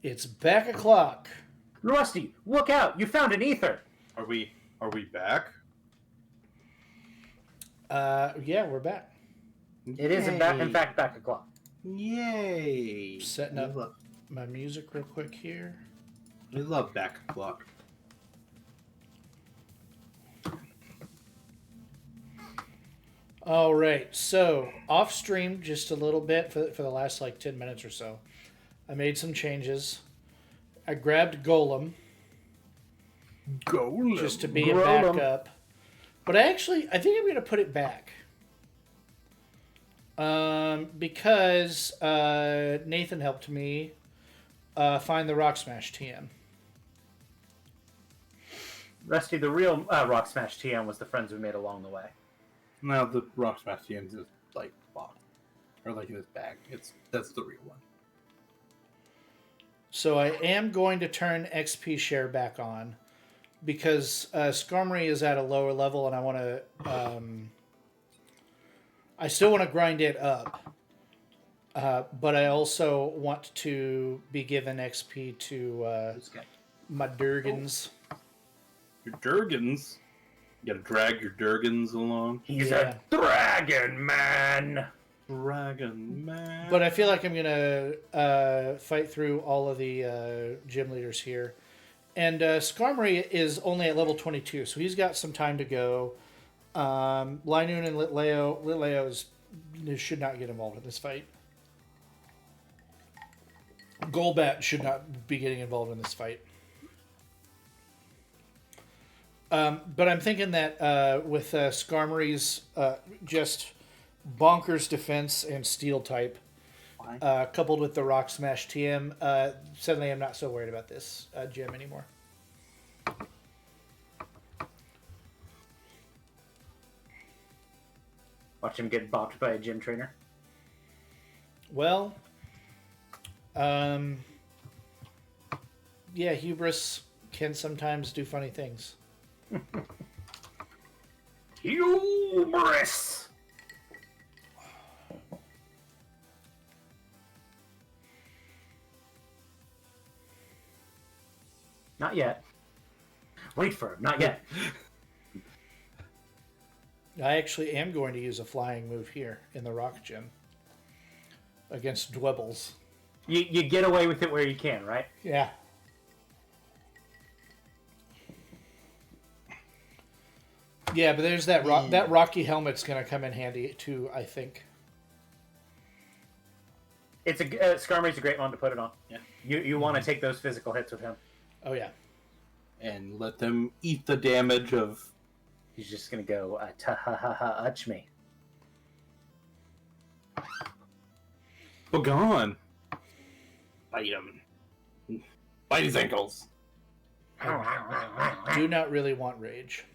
It's back o'clock. Rusty, look out! You found an ether. Are we back? Yeah, we're back. It is in fact back o'clock. Yay! Setting up my music real quick here. We love back o'clock. All right, so off stream just a little bit for the last like 10 minutes or so. I made some changes. I grabbed Golem just to be a backup. But I think I'm going to put it back. Because Nathan helped me find the Rock Smash TM. Rusty, the real Rock Smash TM was the friends we made along the way. Now the Rock Smash TM is like box, or like in his bag. That's the real one. So I am going to turn XP share back on because Skarmory is at a lower level, and I want to. I still want to grind it up, but I also want to be given XP to my Durgans. Your Durgans? You gotta drag your Durgans along. He's a dragon man. Dragon man. But I feel like I'm gonna fight through all of the gym leaders here, And Skarmory is only at level 22, so he's got some time to go. Linoon and Litleo should not get involved in this fight. Golbat should not be getting involved in this fight. But I'm thinking that with Skarmory's just bonkers defense and steel type, coupled with the Rock Smash TM, suddenly I'm not so worried about this gym anymore. Watch him get bopped by a gym trainer. Well, yeah, hubris can sometimes do funny things. Hubris! Not yet. Wait for him. Not yet. I actually am going to use a flying move here in the Rock Gym against Dwebbles. You get away with it where you can, right? Yeah. Yeah, but there's that that Rocky helmet's going to come in handy too, I think. It's Skarmory's a great one to put it on. Yeah. You want to take those physical hits with him. Oh yeah. And let them eat the damage of... He's just gonna go ta-ha-ha-ha-utch me. But gone. Bite him. Bite his ankles. Do not really want rage.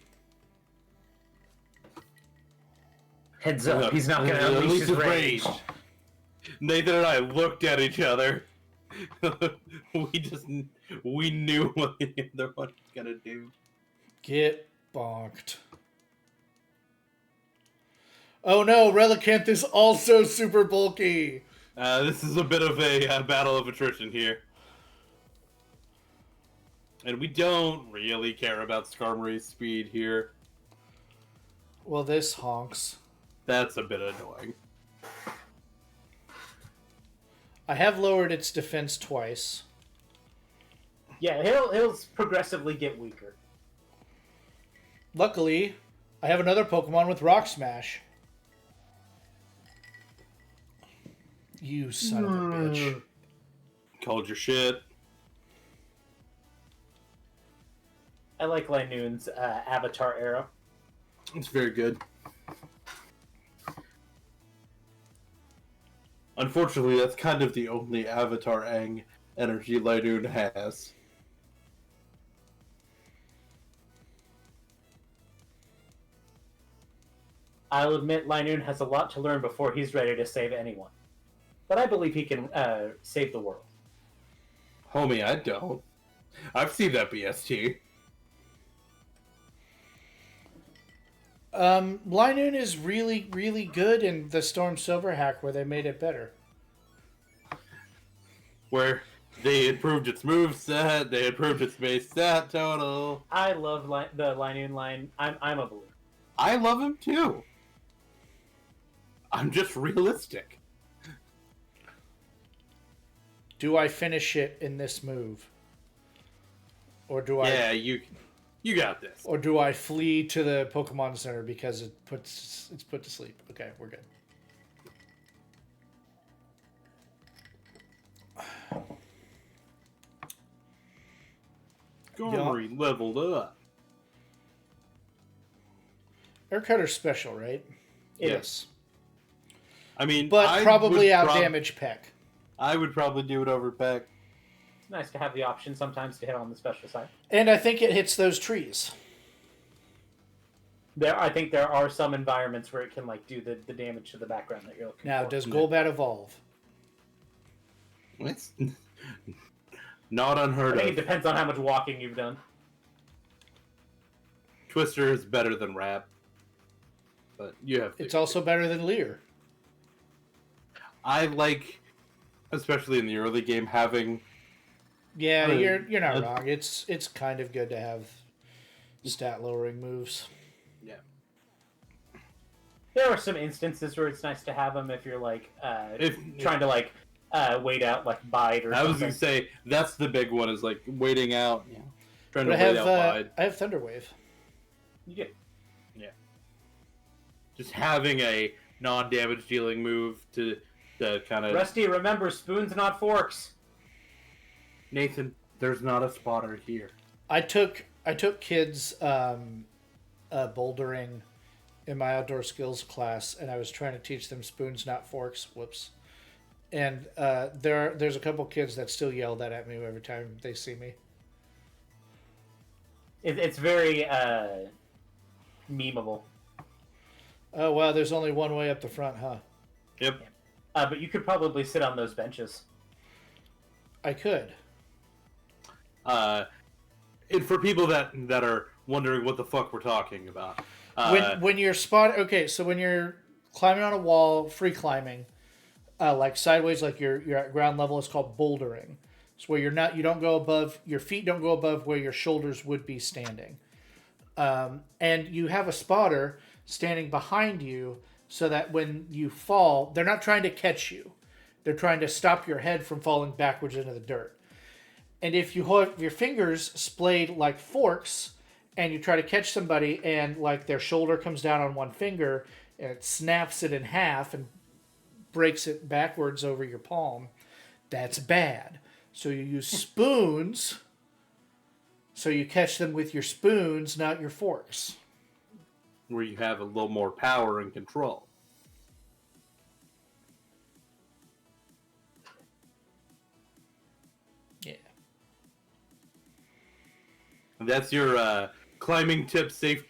Heads up, he's not gonna unleash his rage. Nathan and I looked at each other. we knew what the other one was gonna do. Get bonked. Oh no, Relicanth is also super bulky. This is a bit of a battle of attrition here. And we don't really care about Skarmory's speed here. Well, this honks. That's a bit annoying. I have lowered its defense twice. Yeah, he'll progressively get weaker. Luckily, I have another Pokemon with Rock Smash. You son of a bitch. Called your shit. I like Linoon's Avatar arrow. It's very good. Unfortunately, that's kind of the only Avatar Aang energy Linoon has. I'll admit Linoon has a lot to learn before he's ready to save anyone. But I believe he can save the world. Homie, I don't. I've seen that BST. Linoon is really, really good in the Storm Silver hack where they made it better. Where they improved its moveset, they improved its base stat total. I love the Linoon line. I'm a believer. I love him too. I'm just realistic. Do I finish it in this move? Or do I... Yeah, you got this. Or do I flee to the Pokemon Center because it's put to sleep? Okay, we're good. Skarmory leveled up. Air Cutter's special, right? Yes. I mean, but I probably would out damage Peck. I would probably do it over Peck. It's nice to have the option sometimes to hit on the special side. And I think it hits those trees. I think there are some environments where it can do the damage to the background that you're looking for. Now, does Golbat evolve? It's not unheard I think of. it depends on how much walking you've done. Twister is better than Rap. But you have to. It's also better than Leer. I like, especially in the early game, having... Yeah, you're not wrong. It's kind of good to have stat lowering moves. Yeah. There are some instances where it's nice to have them if you're trying to wait out bite or something. I was gonna say that's the big one is waiting out. Yeah. Trying But to wait out wide. I have Thunder Wave. You do. Just having a non-damage dealing move to kind of... Rusty, remember, spoons, not forks. Nathan, there's not a spotter here. I took kids bouldering in my outdoor skills class, and I was trying to teach them spoons, not forks. Whoops. And there's a couple kids that still yell that at me every time they see me. It's very memeable. Oh wow, there's only one way up the front, huh? Yep. But you could probably sit on those benches. I could. And for people that are wondering what the fuck we're talking about, When you're when you're climbing on a wall, free climbing, like sideways, like you're at ground level, it's called bouldering. It's where your feet don't go above where your shoulders would be standing. And you have a spotter standing behind you so that when you fall, they're not trying to catch you. They're trying to stop your head from falling backwards into the dirt. And if you hold your fingers splayed like forks and you try to catch somebody and like their shoulder comes down on one finger and it snaps it in half and breaks it backwards over your palm, that's bad. So you use spoons. So you catch them with your spoons, not your forks. where you have a little more power and control. Yeah. And that's your climbing safety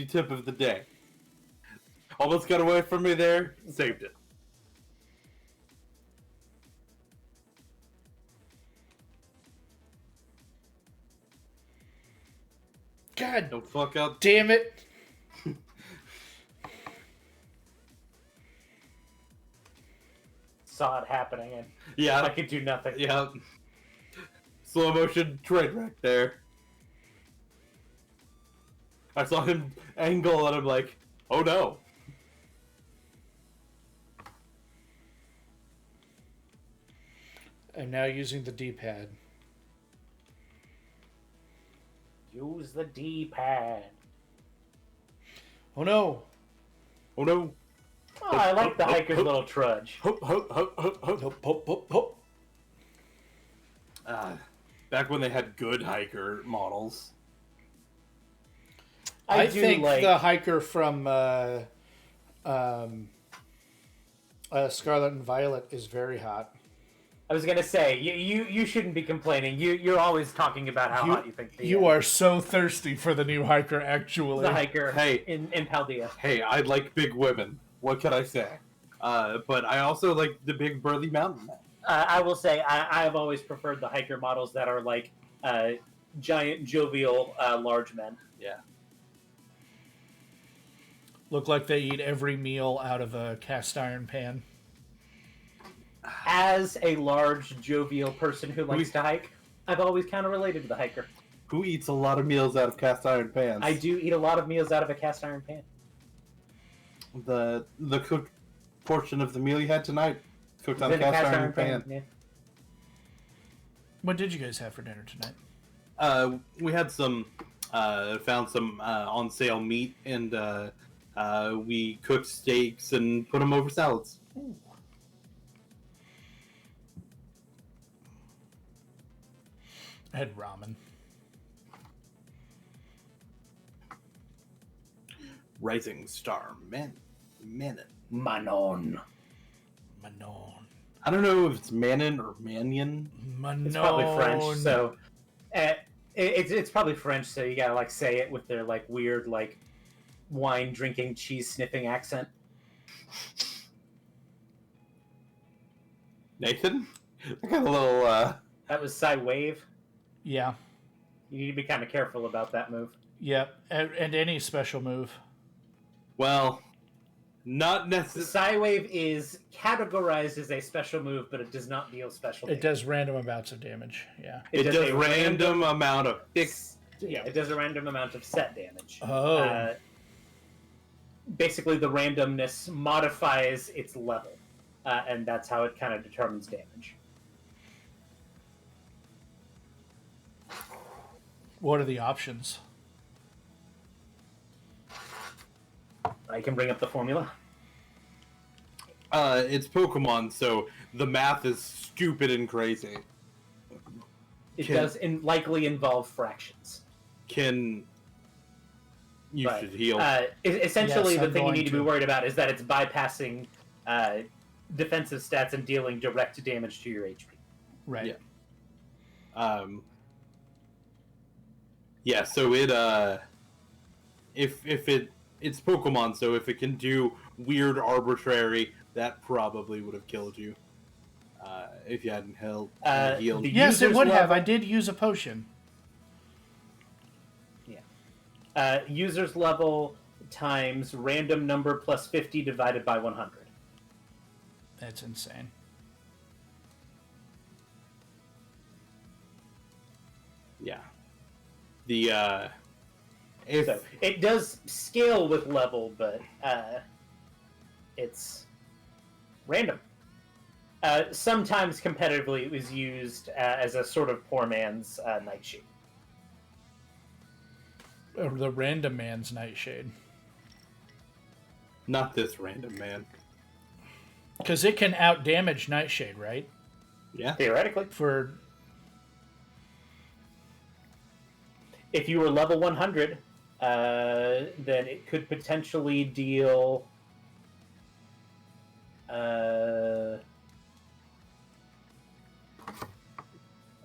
tip of the day. Almost got away from me there. Saved it. God Don't fuck up. damn it. Saw it happening and Yeah. I could do nothing. Yeah. Slow motion train wreck there. I saw him angle and I'm like, oh no. I'm now using the D-pad. Use the D-pad. Oh no. Oh no. Oh, I like the hiker's little trudge. Hop, hop, hop, hop, hop. Hop, hop, hop, hop. Back when they had good hiker models. I do think like the hiker from Scarlet and Violet is very hot. I was gonna say you shouldn't be complaining. You're always talking about how hot you think You are so thirsty for the new hiker, actually. the hiker Hey. in Paldea. Hey, I like big women. What can I say? But I also like the big burly mountain men. I will say I have always preferred the hiker models that are like giant, jovial, large men. Yeah. Look like they eat every meal out of a cast iron pan. As a large, jovial person who likes to hike, I've always kind of related to the hiker. Who eats a lot of meals out of cast iron pans? I do eat a lot of meals out of a cast iron pan. The cooked portion of the meal you had tonight cooked on a It's in a cast iron pan. Yeah. What did you guys have for dinner tonight? We had some found some on sale meat and we cooked steaks and put them over salads. Ooh. I had ramen. Rising Star Manon. Manon. Manon. I don't know if it's Manon or Manion. Manon. It's probably French, so it's probably French. So you gotta like say it with their like weird like wine drinking, cheese sniffing accent. Nathan? I got a little That was Psy Wave. Yeah. You need to be kind of careful about that move. Yep. And any special move. well, not necessarily. Psy Wave is categorized as a special move, but it does not deal special It damage. does random amounts of damage. Yeah. It does a random amount of fixed. Yeah, it does a random amount of set damage. Oh. Basically, the randomness modifies its level, and that's how it kind of determines damage. What are the options? I can bring up the formula. It's Pokemon, so the math is stupid and crazy. It does likely involve fractions. You should heal. Essentially, Yes, the I'm thing you going need to be to. worried about is that it's bypassing defensive stats and dealing direct damage to your HP. Right. Yeah. Yeah, so it's Pokemon, so if it can do weird arbitrary, that probably would have killed you. If you hadn't healed. Yes, it would have. I did use a potion. Yeah. User's level times random number plus 50 divided by 100. That's insane. Yeah. So it does scale with level, but it's random. Sometimes competitively it was used as a sort of poor man's Nightshade. The random man's Nightshade. Not this random man. Because it can outdamage Nightshade, right? Yeah. Theoretically. If you were level 100, then it could potentially deal...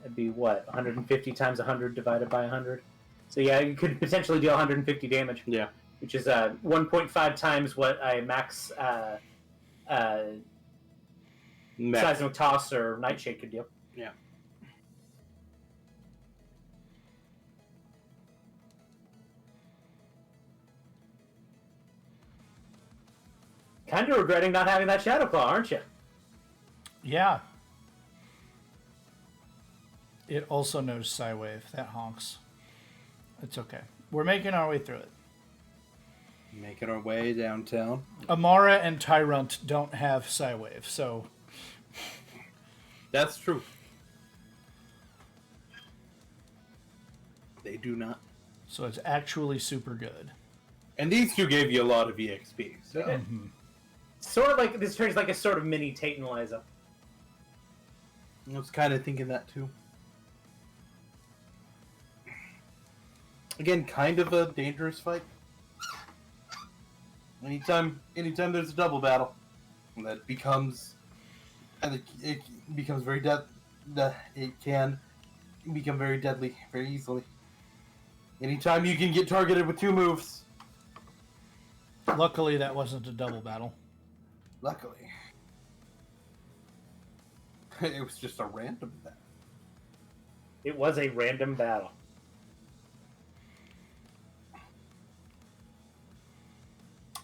it'd be what? 150 times 100 divided by 100? So yeah, you could potentially deal 150 damage. Yeah. Which is 1.5 times what a max Seismic Toss or Nightshade could deal. Yeah. Kind of regretting not having that Shadow Claw, aren't you? Yeah. It also knows Psywave. That honks. It's okay. We're making our way through it. Making our way downtown. Amara and Tyrunt don't have Psywave, so... That's true. They do not. So it's actually super good. And these two gave you a lot of EXP. So. Mm-hmm. Sort of like, this turns like a sort of mini Tate and Liza. I was kind of thinking that too. Again, kind of a dangerous fight. Anytime there's a double battle, that becomes, and it becomes very it can become very deadly very easily. Anytime you can get targeted with two moves. Luckily, that wasn't a double battle. Luckily. It was just a random battle. It was a random battle.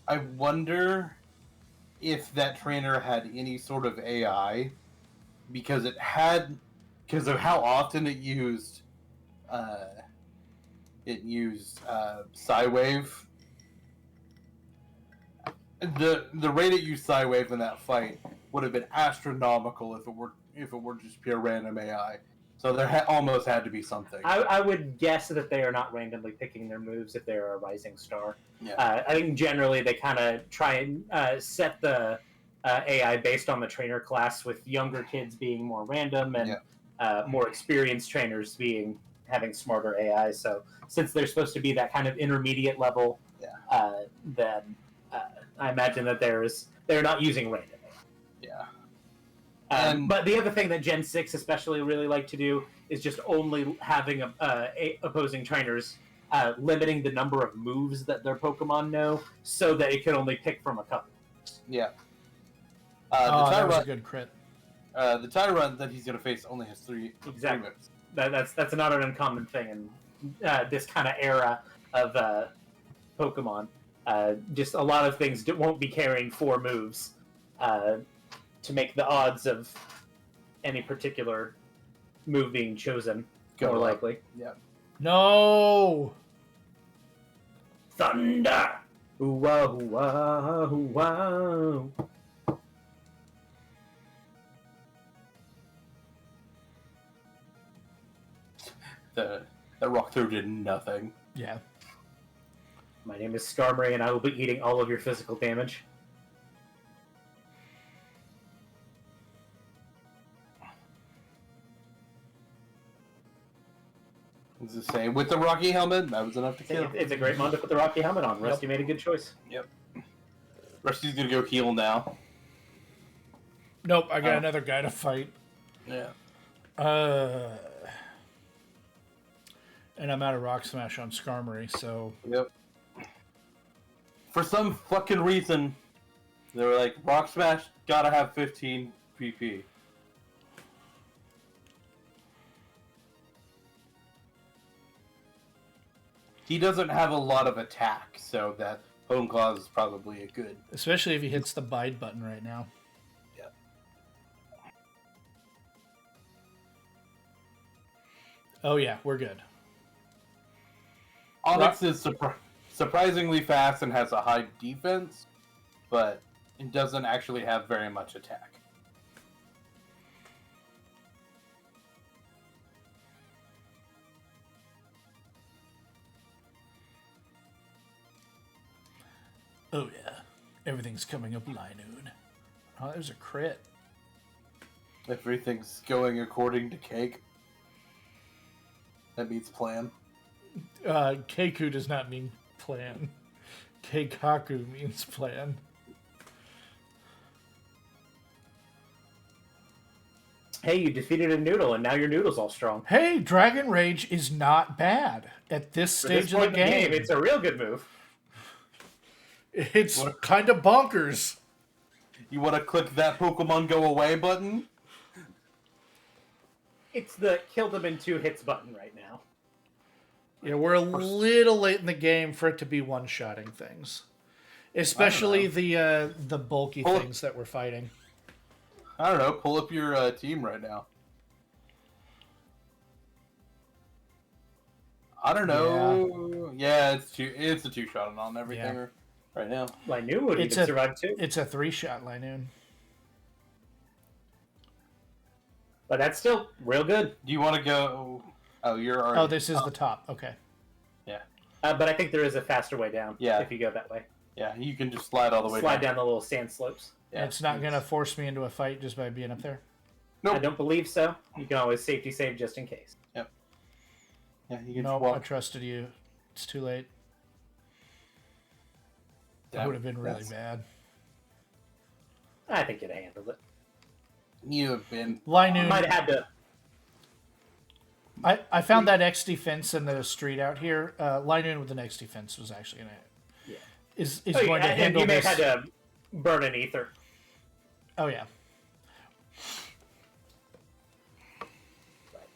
I wonder if that trainer had any sort of AI, because of how often it used Psywave. The rate it used Psywave in that fight would have been astronomical if it were just pure random AI. So there almost had to be something. I would guess that they are not randomly picking their moves if they're a rising star. Yeah. I think generally they kind of try and set the AI based on the trainer class, with younger kids being more random and more experienced trainers having smarter AI. So since they're supposed to be that kind of intermediate level, then I imagine that they're not using random AI. Yeah. But the other thing that Gen 6 especially really like to do is just only having opposing trainers limiting the number of moves that their Pokemon know, so that it can only pick from a couple. Yeah. That was a good crit. The Tyrunt that he's going to face only has three moves. That's not an uncommon thing in this kind of era of Pokemon. Just a lot of things won't be carrying 4 moves. To make the odds of any particular move being chosen more likely. Yeah. No! Thunder! Ooh-wah, ooh-wah, ooh-wah. That rock throw did nothing. Yeah. My name is Skarmory, and I will be eating all of your physical damage. It's the same with the Rocky helmet. That was enough to kill. It's a great mon to put the Rocky helmet on. Rusty made a good choice. Yep. Rusty's gonna go heal now. Nope, I got another guy to fight. Yeah. And I'm out of Rock Smash on Skarmory, so... Yep. For some fucking reason, they were like, Rock Smash gotta have 15 PP. He doesn't have a lot of attack, so that Home Claws is probably a good... Especially if he hits the bide button right now. Yeah. Oh yeah, we're good. Onyx is surprisingly fast and has a high defense, but it doesn't actually have very much attack. Oh yeah, everything's coming up Linoon. Oh, there's a crit. Everything's going according to Cake. That means plan. Keiku does not mean plan. Keikaku means plan. Hey, you defeated a noodle, and now your noodle's all strong. Hey, Dragon Rage is not bad at this stage of the game. It's a real good move. It's kind of bonkers. You want to click that Pokemon Go Away button? It's the kill them in 2 hits button right now. Yeah, we're a little late in the game for it to be one-shotting things. Especially the bulky things that we're fighting. I don't know. Pull up your team right now. I don't know. Yeah, it's a 2-shot on everything right now. Linoon would even survive too. It's a 3-shot Linoon. But that's still real good. Do you want to go... Oh, you're already... Oh, this is the top. Okay. Yeah. But I think there is a faster way down if you go that way. Yeah, you can just slide all the way down. Slide down the little sand slopes. Yeah, it's not going to force me into a fight just by being up there? Nope. I don't believe so. You can always safety save just in case. Yep. Yeah, you can nope, walk. I trusted you. It's too late. That Yeah, would have been really bad. I think you'd have handled it. You have been... Linoon... Might have had to... I found that X defense in the street out here. Linoon with an X defense was actually going to... Is going to handle this... You may have had to burn an ether. Oh, yeah.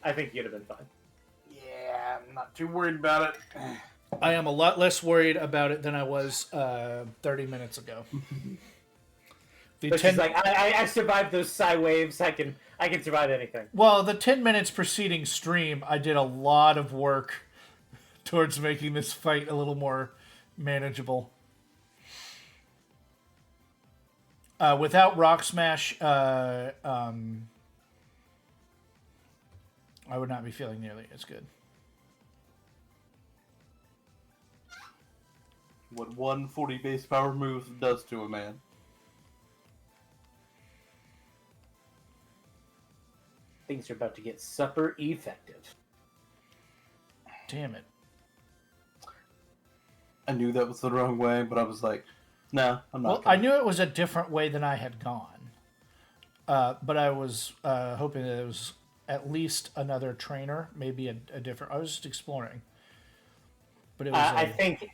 I think you'd have been fine. Yeah, I'm not too worried about it. I am a lot less worried about it than I was 30 minutes ago. But she's like, I survived those psi waves. I can survive anything. Well, the 10 minutes preceding stream, I did a lot of work towards making this fight a little more manageable. Without Rock Smash, I would not be feeling nearly as good. What 140 base power move does to a man. Things are about to get super effective. Damn it. I knew that was the wrong way, but I was like, no, I'm not. Well, I knew it was a different way than I had gone. But I was hoping that it was at least another trainer, maybe a different... I was just exploring. But it was I think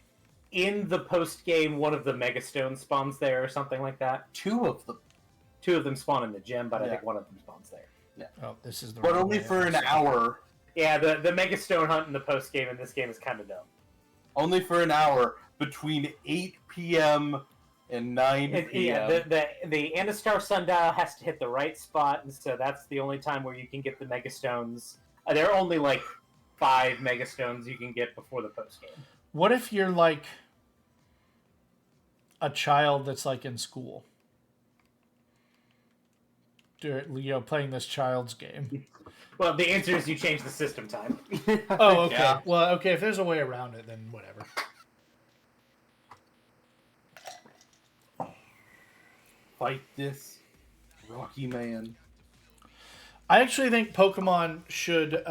in the post-game, one of the Megastones spawns there or something like that. 2 of them. 2 of them spawn in the gym, but I think one of them spawns there. Yeah. Oh, this is the But wrong only way. for an hour. Yeah, the Megastone hunt in the post-game in this game is kind of dumb. Only for an hour between 8 p.m. and 9 p.m. Yeah, the Anastar Sundial has to hit the right spot, and so that's the only time where you can get the Megastones. There are only like 5 Megastones you can get before the post-game. What if you're like a child that's like in school? playing this child's game. Well, the answer is you change the system time. Oh, okay. Yeah. Well, okay. If there's a way around it, then whatever. Fight this Rocky Man. I actually think Pokemon should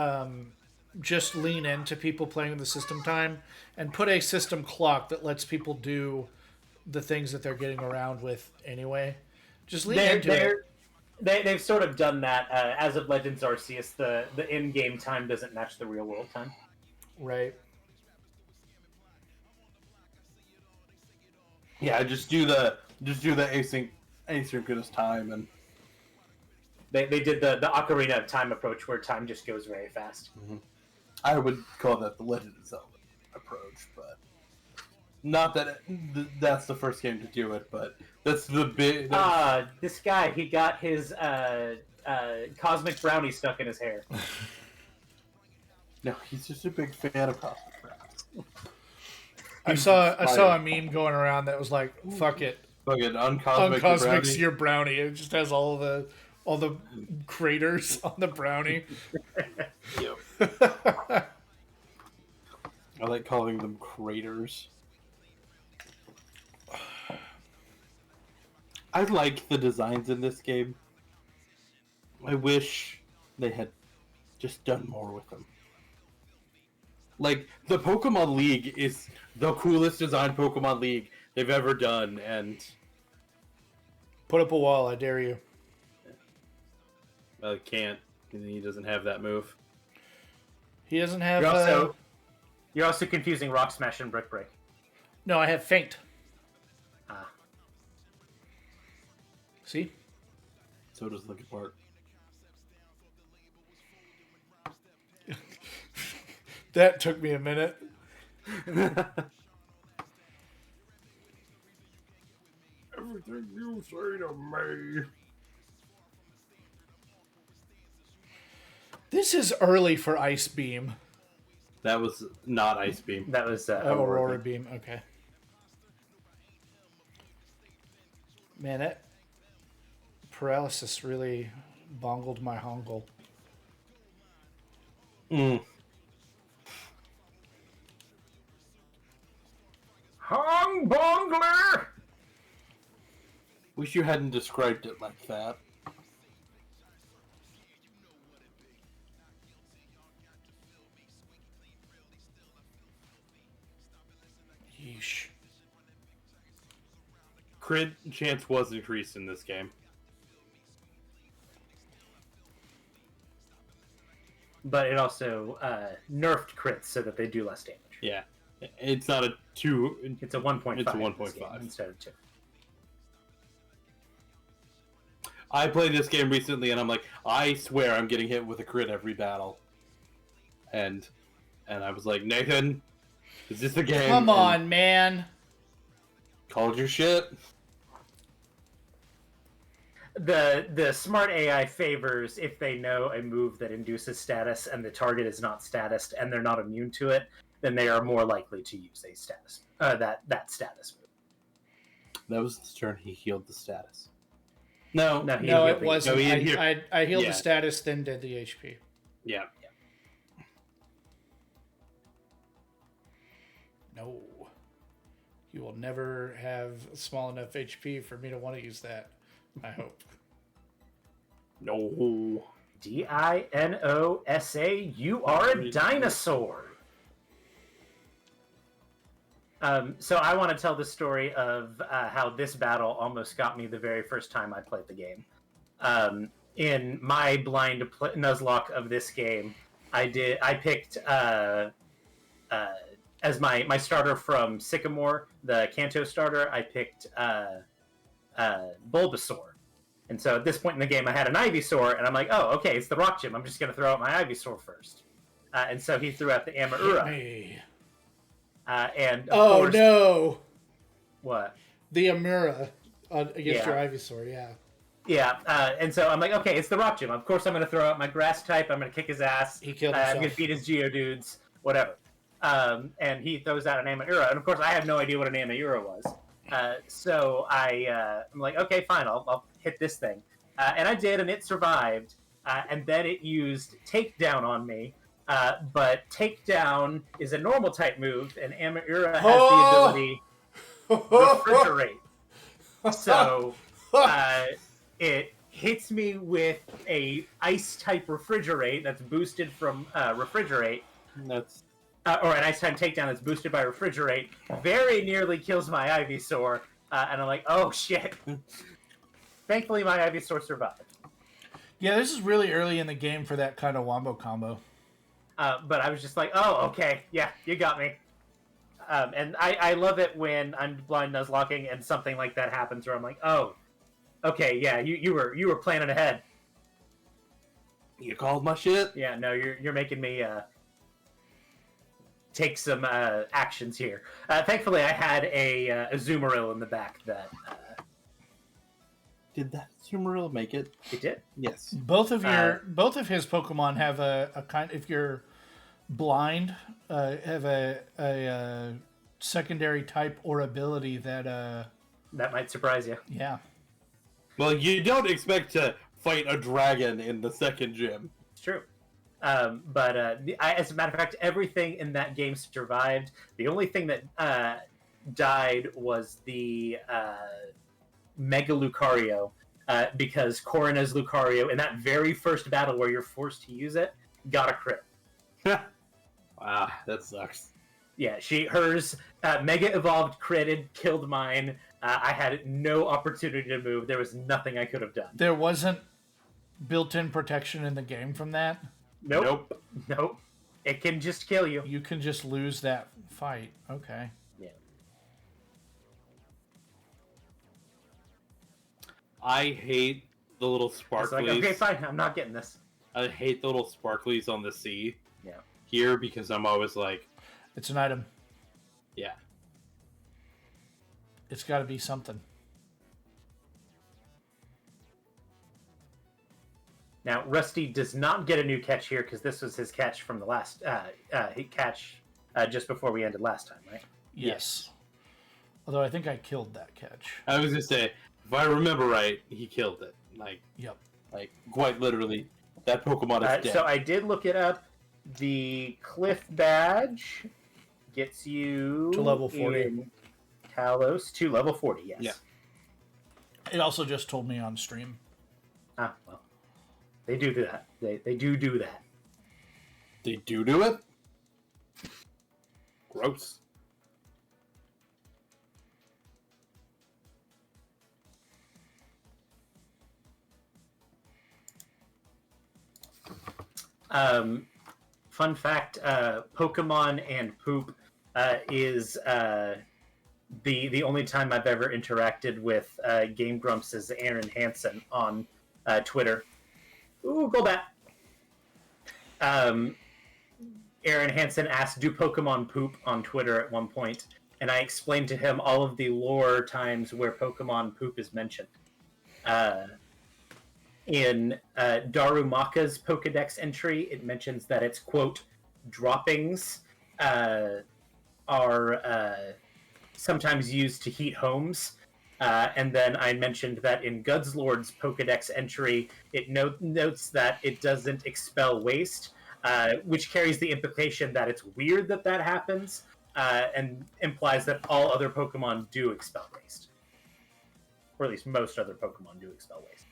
just lean into people playing with the system time and put a system clock that lets people do the things that they're getting around with anyway. Just lean into it. They've sort of done that. As of Legends Arceus, the in-game time doesn't match the real-world time. Right. Yeah, just do the asynchronous time, and They did the Ocarina of Time approach where time just goes very fast. I would call that the Legend of Zelda approach, but not that that's the first game to do it, but that's the big. This guy, he got his cosmic brownie stuck in his hair. No, he's just a big fan of cosmic brownies. I saw a meme going around that was like, "Fuck it, Fucking uncosmic brownie. your brownie." It just has all the craters on the brownie. Yep. I like calling them craters. I like the designs in this game. I wish they had just done more with them. Like, the Pokemon League is the coolest designed Pokemon League they've ever done, and Put up a wall, I dare you. I can't. He doesn't have that move. He doesn't have. You're also confusing Rock Smash and Brick Break. No, I have Faint. Ah. See? So does Linkin Park. That took me a minute. Everything you say to me. This is early for Ice Beam. That was not Ice Beam. That was Aurora Beam. Okay. Man, that paralysis really bongled my hongle. Hong Bongler! Wish you hadn't described it like that. Yeesh. Crit chance was increased in this game. But it also nerfed crits so that they do less damage. Yeah. It's not a 2. It's a 1.5. It's a 1.5. Instead of 2. I played this game recently and I'm like, I swear I'm getting hit with a crit every battle. And I was like, Nathan, is this the game? Come on, man. Called your shit. The smart AI favors if they know a move that induces status and the target is not statused and they're not immune to it, then they are more likely to use a status that status move. That was his turn. He healed the status. No, it wasn't. No, I healed Yeah. the status, then did the HP. Yeah. No. You will never have small enough HP for me to want to use that. I hope. No. Dinosa, you are a dinosaur. So I want to tell the story of how this battle almost got me the very first time I played the game. In my blind Nuzlocke of this game, I picked as my starter from Sycamore, the Kanto starter, I picked Bulbasaur. And so at this point in the game, I had an Ivysaur, and I'm like, oh, okay, it's the Rock Gym. I'm just going to throw out my Ivysaur first. And so he threw out the Amaura. And of course, no! What? The Amura against your Ivysaur, yeah. Yeah, and so I'm like, okay, it's the Rock Gym. Of course I'm going to throw out my Grass type. I'm going to kick his ass. He killed I'm himself. going to beat his Geodudes, whatever. And he throws out an Amaura. And of course I have no idea what an Amaura was. So I'm like, okay, fine, I'll hit this thing. and I did, and it survived. And then it used Takedown on me. But Takedown is a normal type move, and Amaura has the ability Refrigerate. So it hits me with a ice type Refrigerate that's boosted from Refrigerate. That's Or an ice type takedown that's boosted by Refrigerate. Very nearly kills my Ivysaur, and I'm like, oh shit. Thankfully, my Ivysaur survived. Yeah, this is really early in the game for that kind of wombo combo. But I was just like, oh, okay, yeah, you got me. And I love it when I'm blind Nuzlocking and something like that happens where I'm like, oh, okay, yeah, you were planning ahead. You called my shit? Yeah, no, you're making me take some actions here. Thankfully, I had a Azumarill in the back that... Did that Azumarill make it? It did. Yes. Both of his Pokemon have a kind. If you're blind, have a secondary type or ability that that might surprise you. Yeah. Well, you don't expect to fight a dragon in the second gym. It's true. But as a matter of fact, everything in that game survived. The only thing that died was the Mega Lucario, because Corina's Lucario, in that very first battle where you're forced to use it, got a crit. Wow, that sucks. Yeah, hers Mega Evolved, critted, killed mine. I had no opportunity to move. There was nothing I could have done. There wasn't built-in protection in the game from that? Nope. It can just kill you. You can just lose that fight. Okay. Yeah. I hate the little sparklies. It's like, okay, fine, I'm not getting this. I hate the little sparklies on the sea. Yeah. Here, because I'm always like... It's an item. Yeah. It's got to be something. Now, Rusty does not get a new catch here because this was his catch from the last just before we ended last time, right? Yes. Although I think I killed that catch. I was going to say, if I remember right, he killed it. Yep. Quite literally, that Pokemon is dead. So I did look it up. The Cliff Badge gets you... To level 40. In Kalos to level 40, yes. Yeah. It also just told me on stream. Ah, well. They do that. They do that. They do it? Gross. Fun fact, Pokemon and poop is the only time I've ever interacted with Game Grumps is Aaron Hansen on Twitter. Ooh, go back. Aaron Hansen asked, do Pokemon poop on Twitter at one point, and I explained to him all of the lore times where Pokemon poop is mentioned. In Darumaka's Pokedex entry, it mentions that its, quote, droppings are sometimes used to heat homes. And then I mentioned that in Gudslord's Pokedex entry, it notes that it doesn't expel waste, which carries the implication that it's weird that happens, and implies that all other Pokemon do expel waste. Or at least most other Pokemon do expel waste.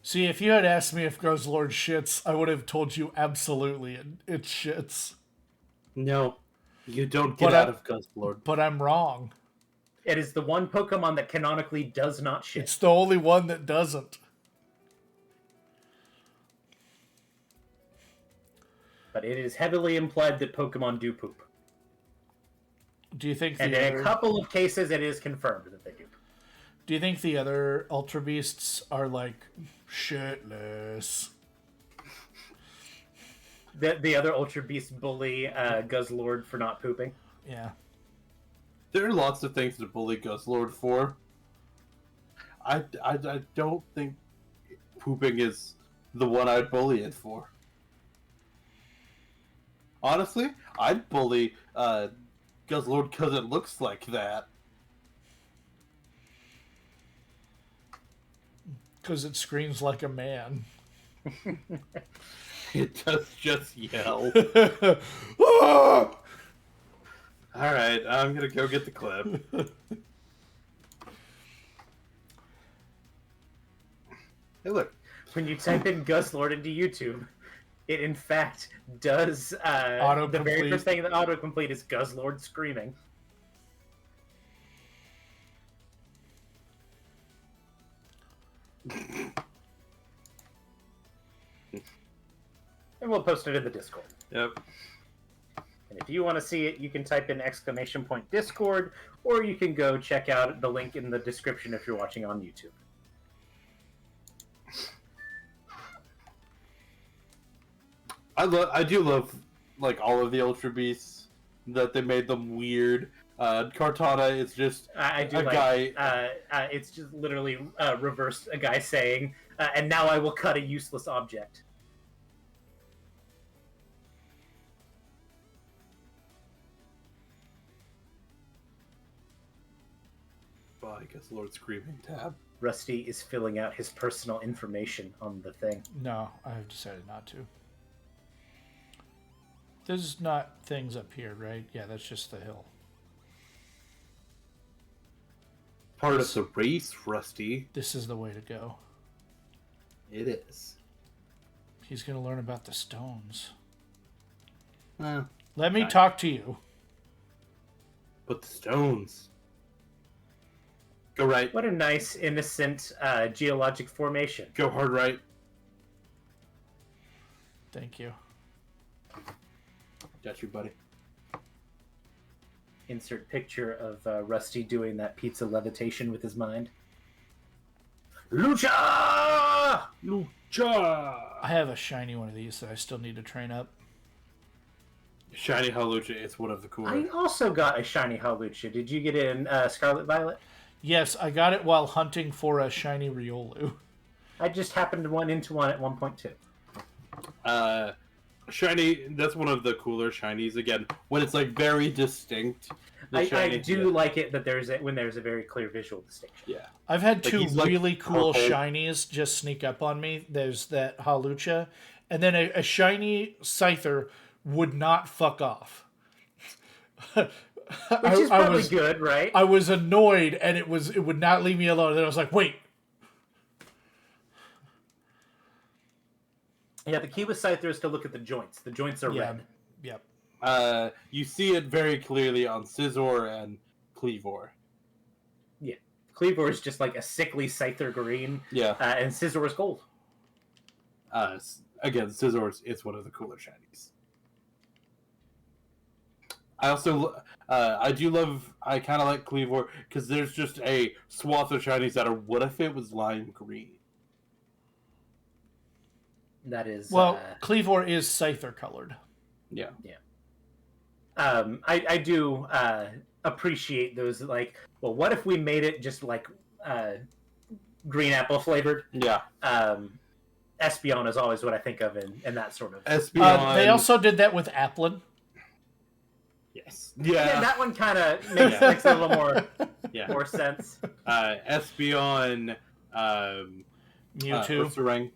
See, if you had asked me if Guzzlord shits, I would have told you absolutely it shits. No, you don't get out of Guzzlord. But I'm wrong. It is the one Pokemon that canonically does not shit. It's the only one that doesn't. But it is heavily implied that Pokemon do poop. Do you think? And in a couple of cases, it is confirmed that they do. Do you think the other Ultra Beasts are like shitless? The other Ultra Beast bully Guzzlord for not pooping. Yeah. There are lots of things to bully Guzzlord for. I don't think pooping is the one I'd bully it for. Honestly, I'd bully Guzzlord because it looks like that. Because it screams like a man. It does just yell. Ah! All right, I'm gonna go get the clip. Hey, look. When you type in Guzzlord into YouTube, it in fact does. The very first thing that autocomplete is Guzzlord screaming. And we'll post it in the Discord. Yep. And if you want to see it, you can type in !Discord, or you can go check out the link in the description if you're watching on YouTube. I do love like all of the Ultra Beasts, that they made them weird. Kartana is just I do a like, guy. It's just literally reversed a guy saying, and now I will cut a useless object. Well, I guess Lord Screaming tab. Rusty is filling out his personal information on the thing. No, I have decided not to. There's not things up here, right? Yeah, that's just the hill. Part of the race, Rusty. This is the way to go. It is. He's going to learn about the stones. Well, Let me talk to you. but the stones. Go right. What a nice, innocent geologic formation. Go hard right. Thank you. Got you, buddy. Insert picture of Rusty doing that pizza levitation with his mind. Lucha! Lucha! I have a shiny one of these that I still need to train up. Shiny Halucha is one of the cooler. I also got a shiny Hawlucha. Did you get it in Scarlet Violet? Yes, I got it while hunting for a shiny Riolu. I just happened to run into one at 1.2. Shiny, that's one of the cooler shinies. Again, when it's like very distinct. I do like it that when there's a very clear visual distinction. Yeah. I've had Like two he's, like, really cool purple. shinies just sneak up on me. There's that Halucha, and then a shiny Scyther would not fuck off. Which is probably good, right? I was annoyed, and it would not leave me alone. And then I was like, wait. Yeah, the key with Scyther is to look at the joints. The joints are red. Yep. You see it very clearly on Scizor and Cleavor. Yeah. Cleavor is just like a sickly Scyther green. Yeah. And Scizor is gold. Again, Scizor is one of the cooler shinies. I also, I kind of like Cleavor because there's just a swath of shinies that are, what if it was lime green? That is... Well, Cleavor is Scyther colored. Yeah. Yeah. I do appreciate those, like, well, what if we made it just like green apple flavored? Yeah. Espeon is always what I think of in that sort of... Espeon. They also did that with Applin. Yes. Yeah, Yeah. that one kind of makes a little more more sense. Espeon. Mewtwo. Ursaring.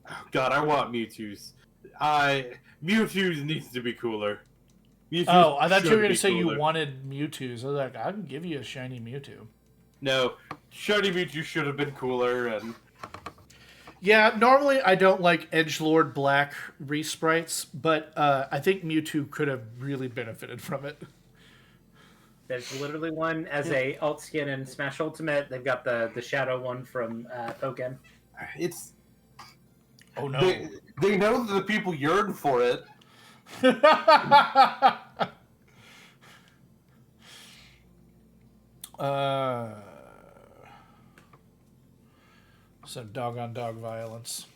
Oh, God, I want Mewtwo's. Mewtwo's needs to be cooler. Oh, I thought you were going to say cooler. you wanted Mewtwo's. I was like, I can give you a shiny Mewtwo. No, shiny Mewtwo should have been cooler, and Yeah, normally I don't like Edgelord Black resprites, but I think Mewtwo could have really benefited from it. There's literally one as a alt skin in Smash Ultimate. They've got the shadow one from Pokken. it's. Oh no. They know that the people yearn for it. Some dog-on-dog violence.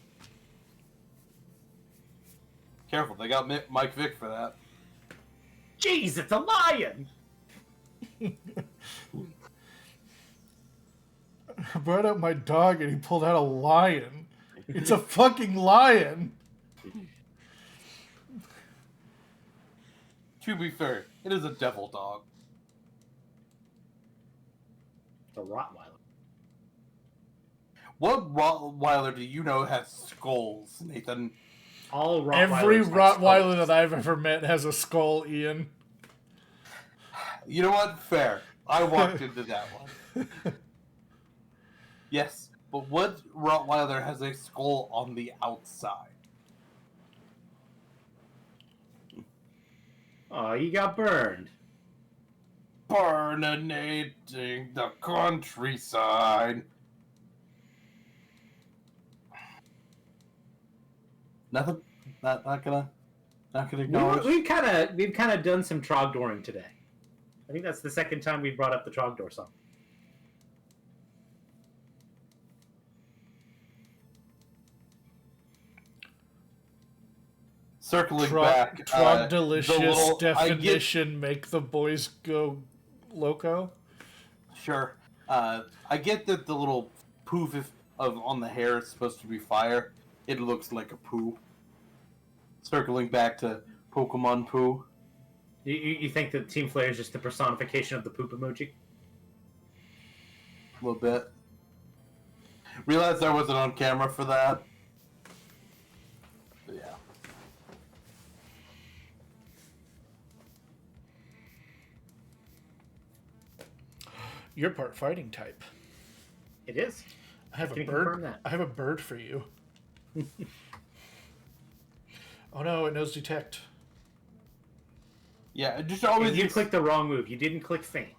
Careful, they got Mike Vick for that. Jeez, it's a lion! I brought out my dog and he pulled out a lion. It's a fucking lion! To be fair, it is a devil dog. The Rottweiler. What Rottweiler do you know has skulls, Nathan? All Rottweilers Every have Rottweiler skulls. that I've ever met has a skull, Ian. You know what? Fair. I walked into that one. Yes, but what Rottweiler has a skull on the outside? Oh, you got burned. Burninating the countryside. Nothing. Not gonna acknowledge. We've kind of done some Trogdoring today. I think that's the second time we brought up the Trogdor song. Circling back, Trogdelicious definition make the boys go loco. Sure. I get that the little poof on the hair is supposed to be fire. It looks like a poo. Circling back to Pokemon poo. You think that Team Flare is just the personification of the poop emoji? A little bit. Realized I wasn't on camera for that. But yeah. You're part fighting type. It is. I have Can a you confirm bird. that? I have a bird for you. Oh no! It knows detect. Yeah, just always. You clicked the wrong move. You didn't click feint.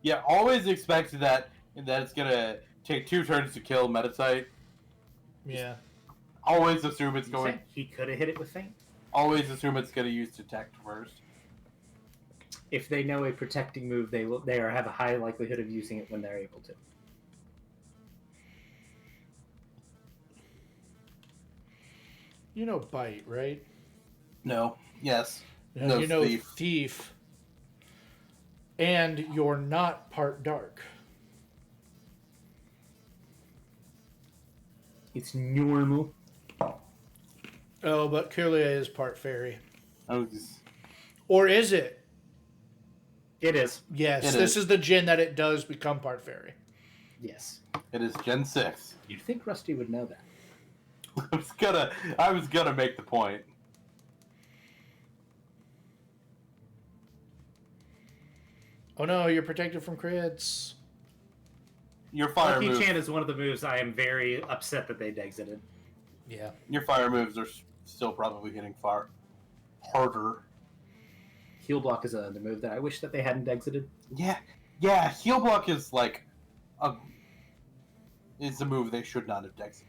Yeah, always expect that it's gonna take 2 turns to kill Metatite. Yeah. Always assume it's going. He could have hit it with feint. Always assume it's gonna use detect first. If they know a protecting move, they have a high likelihood of using it when they're able to. You know bite, right? No. Yes. Yeah, No, you know thief. thief. And you're not part dark. It's normal. Oh, but Kirlia is part fairy. Oh, just... Or is it? It is. Yes, It this is. is the gen that it does become part fairy. Yes. It is Gen 6. You'd think Rusty would know that. I was gonna make the point. Oh no, you're protected from crits. Your fire Lucky moves. Chan is one of the moves I am very upset that they'd exited. Yeah. Your fire moves are still probably hitting far harder. Heal block is another move that I wish that they hadn't exited. Yeah. Heal block is like a move they should not have exited.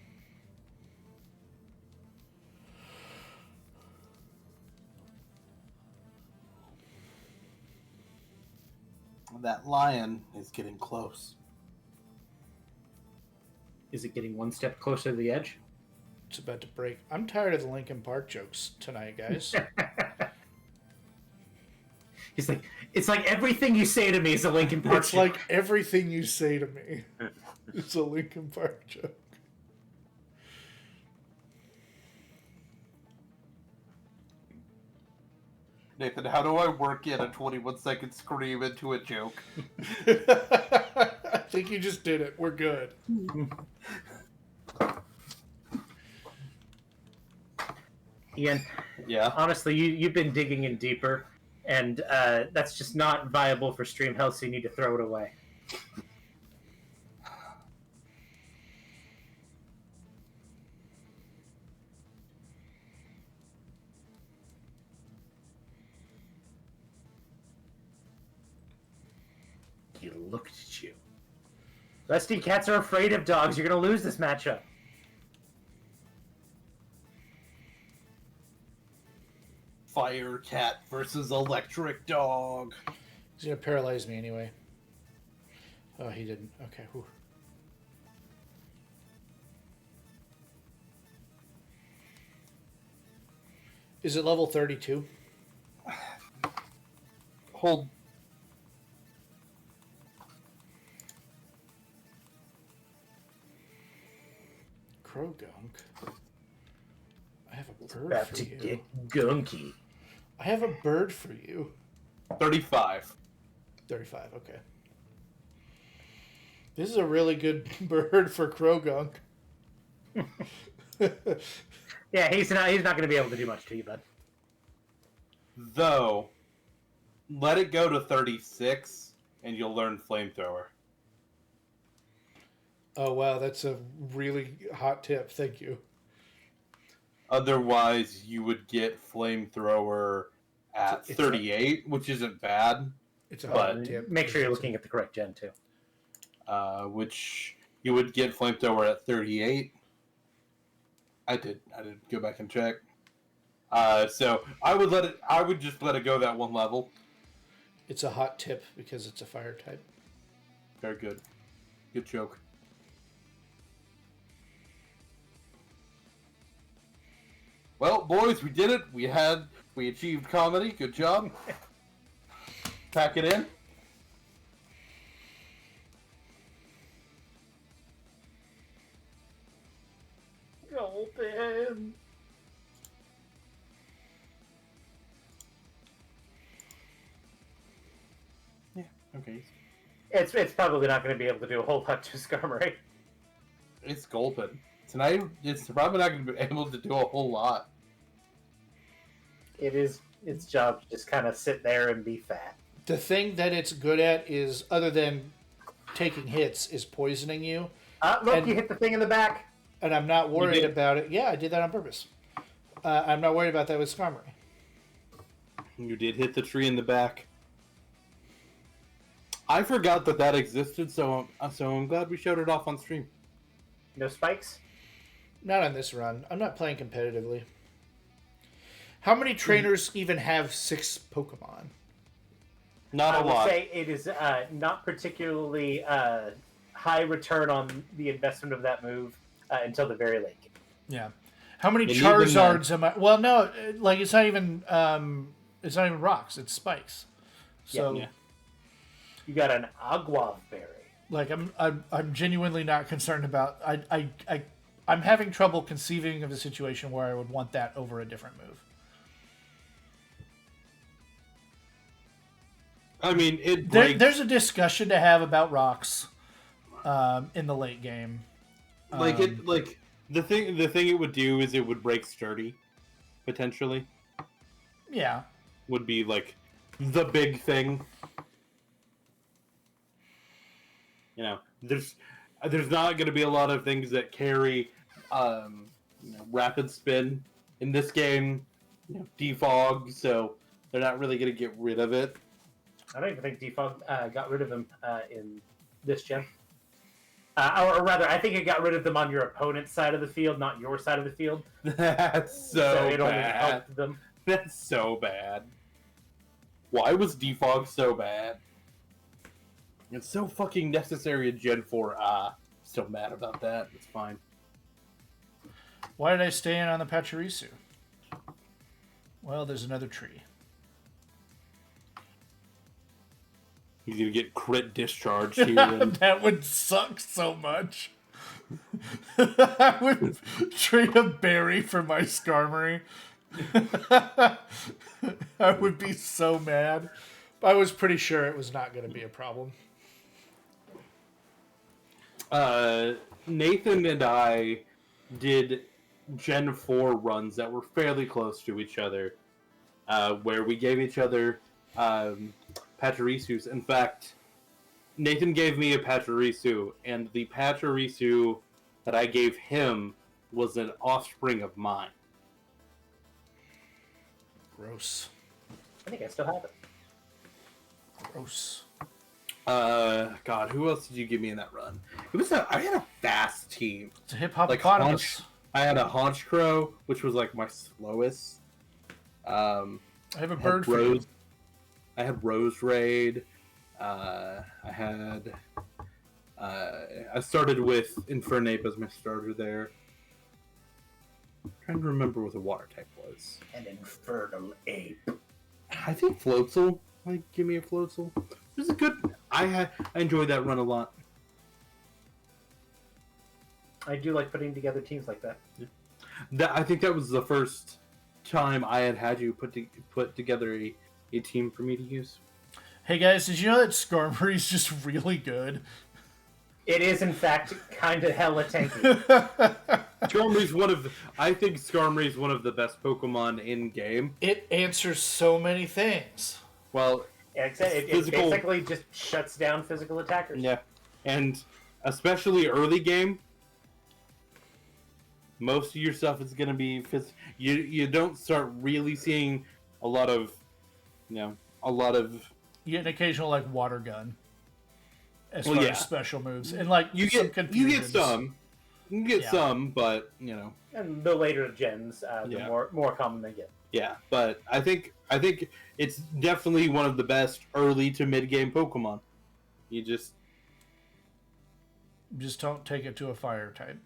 That lion is getting close. Is it getting one step closer to the edge? It's about to break. I'm tired of the Linkin Park jokes tonight, guys. He's like, it's like everything you say to me is a Linkin Park It's joke. like everything you say to me. It's a Linkin Park joke. Nathan, how do I work in a 21-second scream into a joke? I think you just did it. We're good. Ian, Yeah. honestly, you've been digging in deeper, and that's just not viable for stream health, so you need to throw it away. He looked at you. Rusty cats are afraid of dogs. You're going to lose this matchup. Fire cat versus electric dog. He's going to paralyze me anyway. Oh, he didn't. Okay. Whew. Is it level 32? Hold. Krogunk. I have a bird About for to you. get gunky. I have a bird for you. 35. 35, okay. This is a really good bird for Krogunk. Yeah, he's not going to be able to do much to you, bud. Though, let it go to 36, and you'll learn Flamethrower. Oh, wow. That's a really hot tip. Thank you. Otherwise, you would get Flamethrower at 38, which isn't bad. It's a hot But tip. make sure you're looking at the correct gen, too. Which you would get Flamethrower at 38. I did go back and check. So I would just let it go that one level. It's a hot tip because it's a fire type. Very good. Good joke. Well, boys, we did it. We achieved comedy. Good job. Pack it in. Golden. Yeah, okay. It's probably not going to be able to do a whole lot to Skarmory. It's Gulpin. Tonight, it's probably not going to be able to do a whole lot. It is its job to just kind of sit there and be fat. The thing that it's good at is, other than taking hits, is poisoning you. Look, you hit the thing in the back. And I'm not worried about it. Yeah, I did that on purpose. I'm not worried about that with Skarmory. You did hit the tree in the back. I forgot that existed, so I'm glad we showed it off on stream. No spikes? Not on this run. I'm not playing competitively. How many trainers even have 6 Pokemon? Not a lot. I would say it is not particularly high return on the investment of that move until the very late game. Yeah. How many Charizards am I? Well, no, like it's not even rocks. It's spikes. So, yeah. You got an Agua Berry. Like I'm genuinely not concerned about. I'm having trouble conceiving of a situation where I would want that over a different move. I mean, there's a discussion to have about rocks in the late game. The thing it would do is it would break sturdy, potentially. Yeah. Would be like the big thing. You know, there's not going to be a lot of things that carry rapid spin in this game. Defog, so they're not really going to get rid of it. I don't even think Defog got rid of them in this gen. Or rather, I think it got rid of them on your opponent's side of the field, not your side of the field. That's so it bad. only helped them. That's so bad. Why was Defog so bad? It's so fucking necessary in Gen 4. Still mad about that. It's fine. Why did I stay in on the Pachirisu? Well, there's another tree. He's gonna get crit discharged here. That would suck so much. I would trade a berry for my Skarmory. I would be so mad. I was pretty sure it was not going to be a problem. Nathan and I did Gen 4 runs that were fairly close to each other, where we gave each other Pachirisus. In fact, Nathan gave me a Pachirisu, and the Pachirisu that I gave him was an offspring of mine. Gross. I think I still have it. Gross. God, who else did you give me in that run? I had a fast team. It's a hippopotamus. I had a Haunch Crow, which was like my slowest. I have a bird for you. I had Rose Raid. I started with Infernape as my starter there. I'm trying to remember what the water type was. An Infernal Ape. I think Floatzel. Like, give me a Floatzel. It was a good. I enjoyed that run a lot. I do like putting together teams like that. Yeah. I think that was the first time I had you put together a team for me to use. Hey guys, did you know that Skarmory's just really good? It is, in fact, kind of hella tanky. I think Skarmory is one of the best Pokemon in game. It answers so many things. Well, It basically just shuts down physical attackers. Yeah, and especially early game, most of your stuff is going to be you don't start really seeing a lot of you get an occasional like water gun as Well, far yeah. as special moves, and like you some get confusions. some. You get Yeah. some, but And the later gens, the Yeah. more common they get. yeah. But I think it's definitely one of the best early to mid game Pokemon. You just don't take it to a fire type.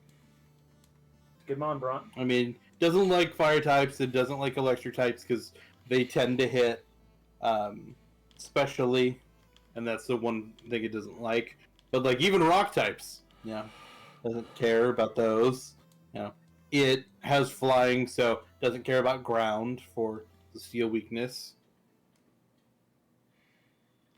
Good on, Braun. I mean, doesn't like fire types. It doesn't like electric types because they tend to hit, specially, and that's the one thing it doesn't like. But like even rock types, doesn't care about those. It has flying, so doesn't care about ground for the steel weakness.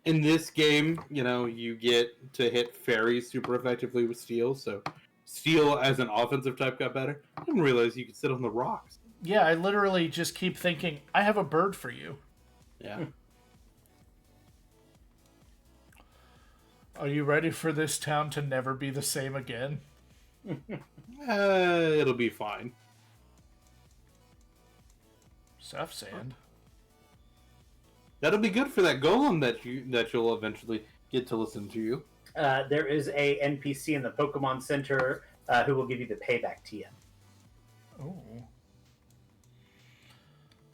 In this game, you get to hit fairies super effectively with steel, so steel as an offensive type got better. I didn't realize you could sit on the rocks. Yeah, I literally just keep thinking, I have a bird for you. Yeah. Are you ready for this town to never be the same again? It'll be fine. Stuff sand. That'll be good for that golem that you'll eventually get to listen to you. There is a NPC in the Pokemon Center who will give you the payback TM. Oh.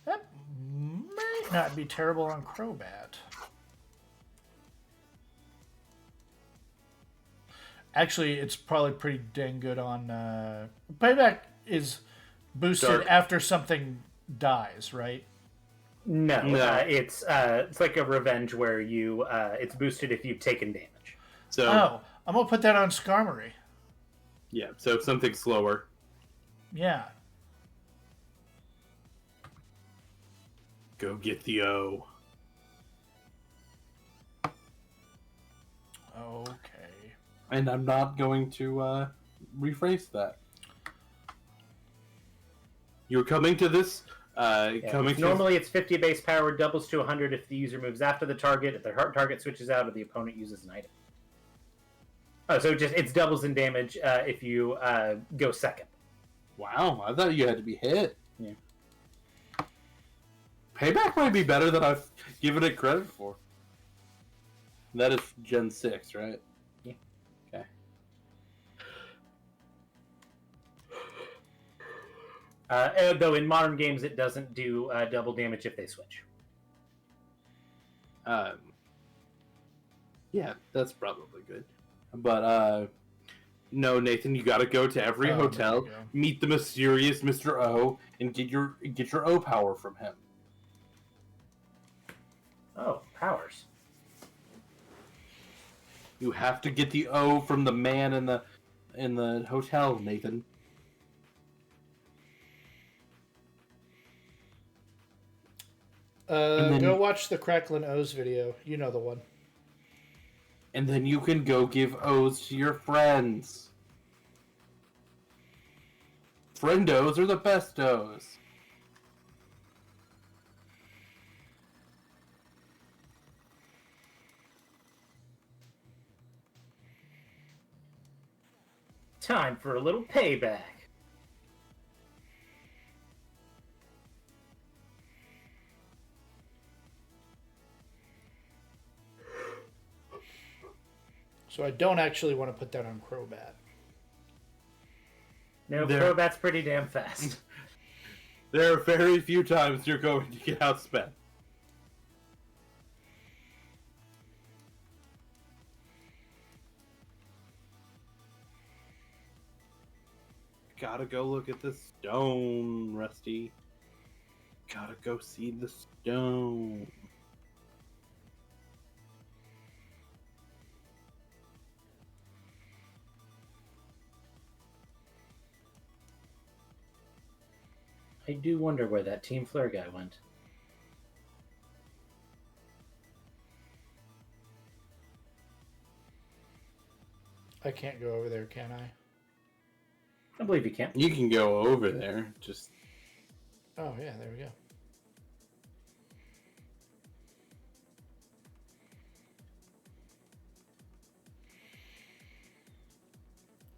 That might not be terrible on Crobat. Actually, it's probably pretty dang good on... Payback is boosted Dark. after something dies, right? No, No. It's like a revenge where you it's boosted if you've taken damage. So Oh, I'm going to put that on Skarmory. yeah, so something slower. Yeah. Go get the O. Okay. And I'm not going to rephrase that. You're coming to this. Normally it's 50 base power, doubles to 100 if the user moves after the target, if the target switches out, or the opponent uses an item. Oh, so it's doubles in damage if you go second. Wow, I thought you had to be hit. Yeah. Payback might be better than I've given it credit for. That is Gen 6, right? Yeah. Okay. Though in modern games it doesn't do double damage if they switch. Yeah, that's probably good. But, no, Nathan, you gotta go to every hotel, there you go. meet the mysterious Mr. O, and get your O power from him. Oh, powers. You have to get the O from the man in the hotel, Nathan. then- Go watch the Cracklin' O's video. You know the one. And then you can go give O's to your friends. Friendos are the best O's. Time for a little payback. So I don't actually want to put that on Crobat. No, There- Crobat's pretty damn fast. There are very few times you're going to get outspent. Gotta go look at the stone, Rusty. Gotta go see the stone. I do wonder where that Team Flare guy went. I can't go over there, can I? I believe you can. You can go over there. Just Oh, yeah, there we go.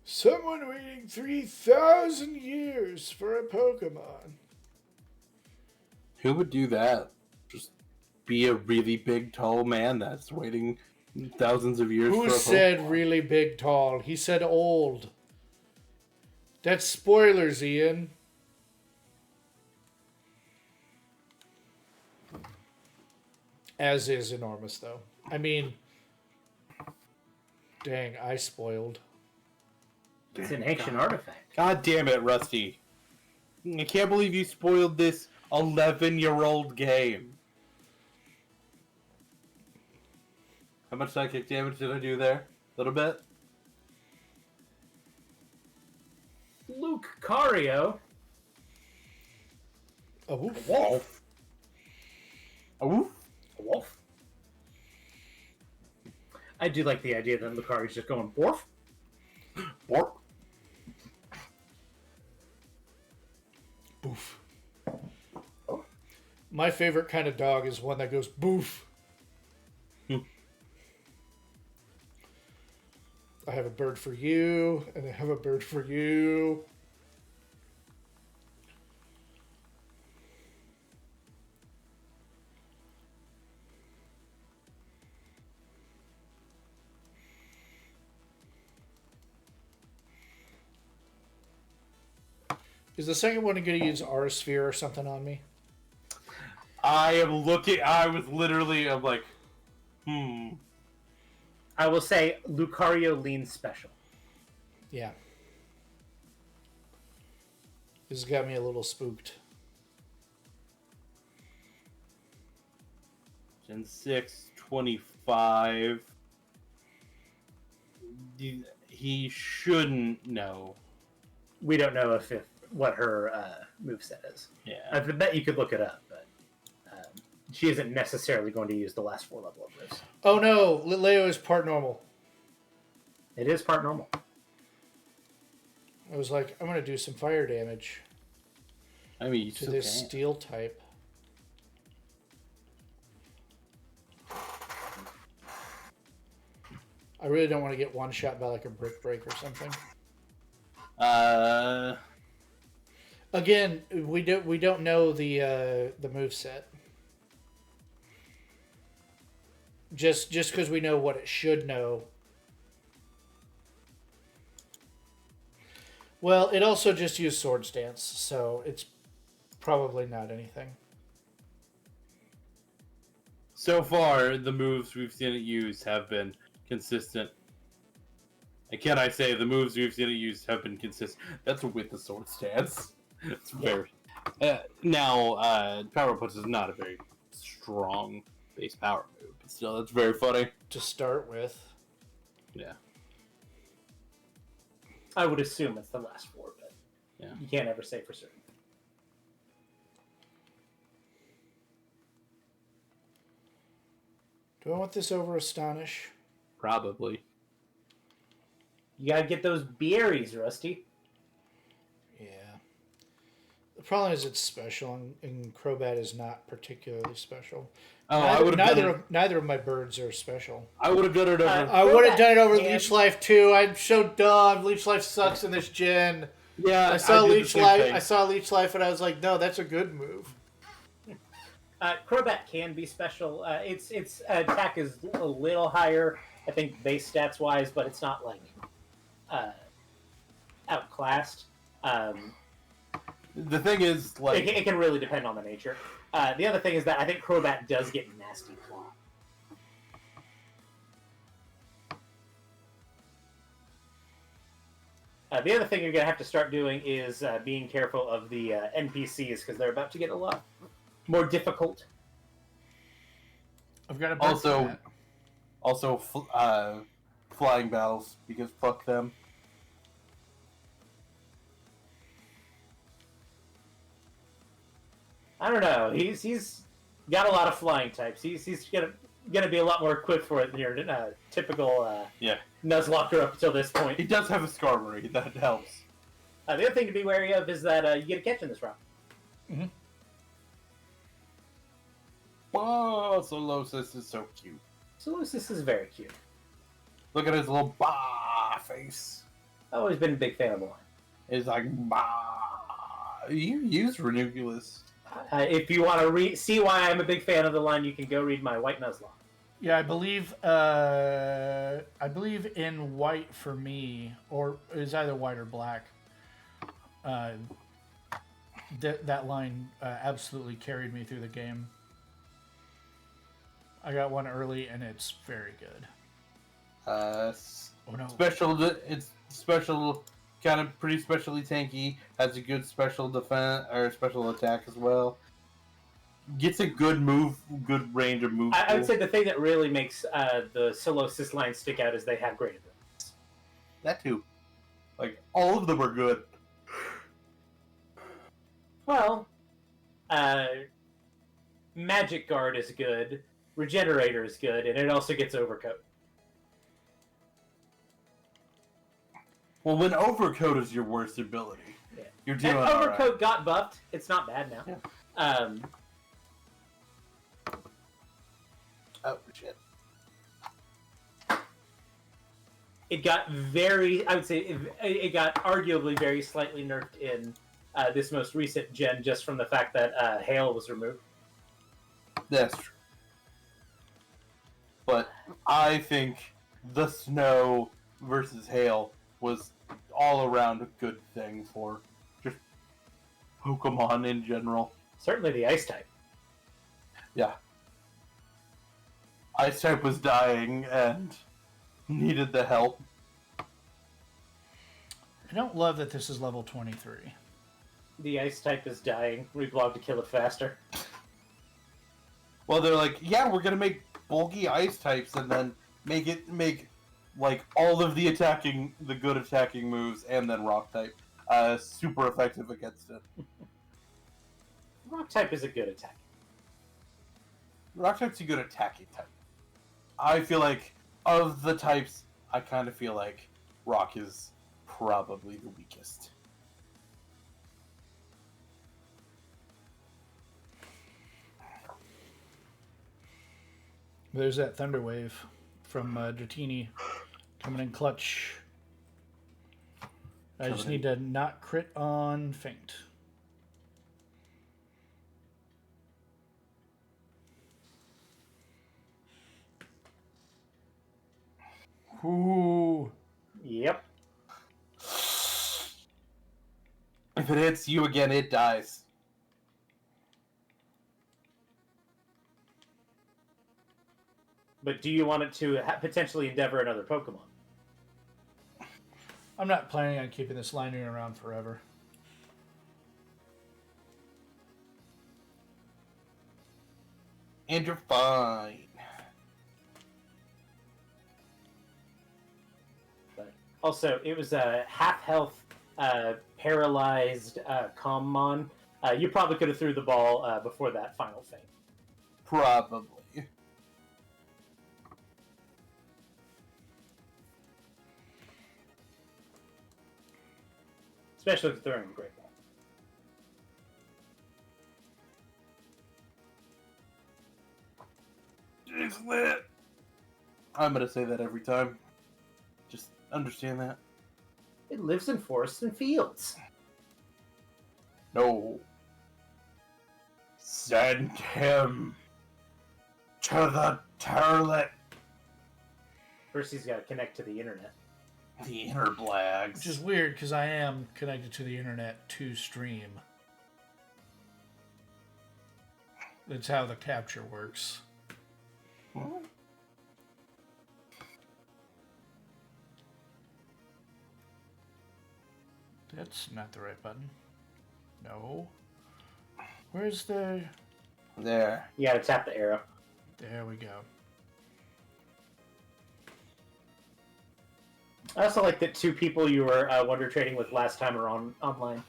Someone waiting 3,000 years for a Pokemon. who would do that? Just be a really big, tall man that's waiting thousands of years. Who for a said Pokemon. really big, tall? He said old. That's spoilers, Ian. As is enormous, though. I mean, dang, I spoiled. It's an ancient artifact. God damn it, Rusty! I can't believe you spoiled this 11-year-old game. How much psychic damage did I do there? A little bit? Lucario. A woof. Wolf. A woof? A wolf. I do like the idea that Lucario's just going borf. Bork. Boof. My favorite kind of dog is one that goes boof. I have a bird for you, and I have a bird for you. Is the second one going to use Aurasphere or something on me? I am looking. I was literally. I'm like, I will say Lucario leans special. Yeah. This has got me a little spooked. Gen 6, 25. He shouldn't know. We don't know if what her moveset is. Yeah. I bet you could look it up, but she isn't necessarily going to use the last 4 level of moves. Oh no, Leo is part normal. It is part normal. I was like, I'm going to do some fire damage I mean, you to still this can. steel type. I really don't want to get one shot by like a brick break or something. Again, we don't know the moveset. Just because we know what it should know. Well, it also just used Swords Dance, so it's probably not anything. So far, the moves we've seen it use have been consistent. And can I say the moves we've seen it use have been consistent? That's with the sword stance. It's very. Now, Power Punch is not a very strong base power move, but still, that's very funny. To start with. Yeah. I would assume it's the last 4, but Yeah. you can't ever say for certain. Do I want this over Astonish? Probably. You gotta get those berries, Rusty. Yeah. The problem is it's special, and Crobat is not particularly special. Oh, I would have done it. Neither of my birds are special. I would have done it over. I would have done it over and- Leech Life too. I'm so dumb. Leech Life sucks in this gen. Yeah, I saw did the Leech same Life. thing. I saw Leech Life, and I was like, no, that's a good move. Crobat can be special. Its attack is a little higher, I think, base stats wise, but it's not like outclassed. The thing is, like, It can really depend on the nature. The other thing is that I think Crobat does get nasty claw. The other thing you're going to have to start doing is being careful of the NPCs because they're about to get a lot more difficult. I've got a also flying battles because fuck them. I don't know. He's got a lot of flying types. He's gonna be a lot more equipped for it than your typical Nuzlocke up until this point. He does have a Skarmory, that helps. The other thing to be wary of is that you get a catch in this route. Mm-hmm. Whoa, Solosis is so cute. Solosis is very cute. Look at his little bah face. I've always been a big fan of the line. It's like bah. You use Ranunculus. If you want to see why I'm a big fan of the line, you can go read my White Nuzlocke. Yeah, I believe in white for me, or it's either white or black. That line absolutely carried me through the game. I got one early, and it's very good. Oh no! It's special, kind of pretty specially tanky. Has a good special defense or special attack as well. Gets a good range of move. I would say the thing that really makes the Solosis line stick out is they have great abilities. That too. Like, all of them are good. Well, Magic Guard is good, Regenerator is good, and it also gets Overcoat. Well, when Overcoat is your worst ability, yeah. You're doing and all Overcoat right. got buffed. It's not bad now. Yeah. Oh, shit. It got I would say, it got arguably very slightly nerfed in this most recent gen just from the fact that Hail was removed. That's true. But I think the snow versus hail was all around a good thing for just Pokemon in general. Certainly the Ice type. Yeah. Ice type was dying and needed the help. I don't love that this is level 23. The Ice type is dying. Reblog to kill it faster. Well, they're like, yeah, we're gonna make bulky ice types and then make like all of the good attacking moves and then rock type super effective against it. Rock type is a good attack. Rock type's a good attacking type. I feel like of the types, I kind of feel like rock is probably the weakest. There's that Thunder Wave from Dratini coming in clutch. I just need to not crit on Faint. Ooh. Yep. If it hits you again, it dies. But do you want it to potentially endeavor another Pokemon? I'm not planning on keeping this Lightning around forever. And you're fine. But also, it was a half health, paralyzed Common. You probably could have threw the ball before that final feint. Probably. Especially if throwing a great ball. It's lit. I'm gonna say that every time. Just understand that. It lives in forests and fields. No. Send him to the toilet. First, he's got to connect to the internet. The inner blags. Which is weird because I am connected to the internet to stream. That's how the capture works. Hmm? That's not the right button. No. Where's the... There. You got to tap the arrow. There we go. I also like that two people you were Wonder Trading with last time are online.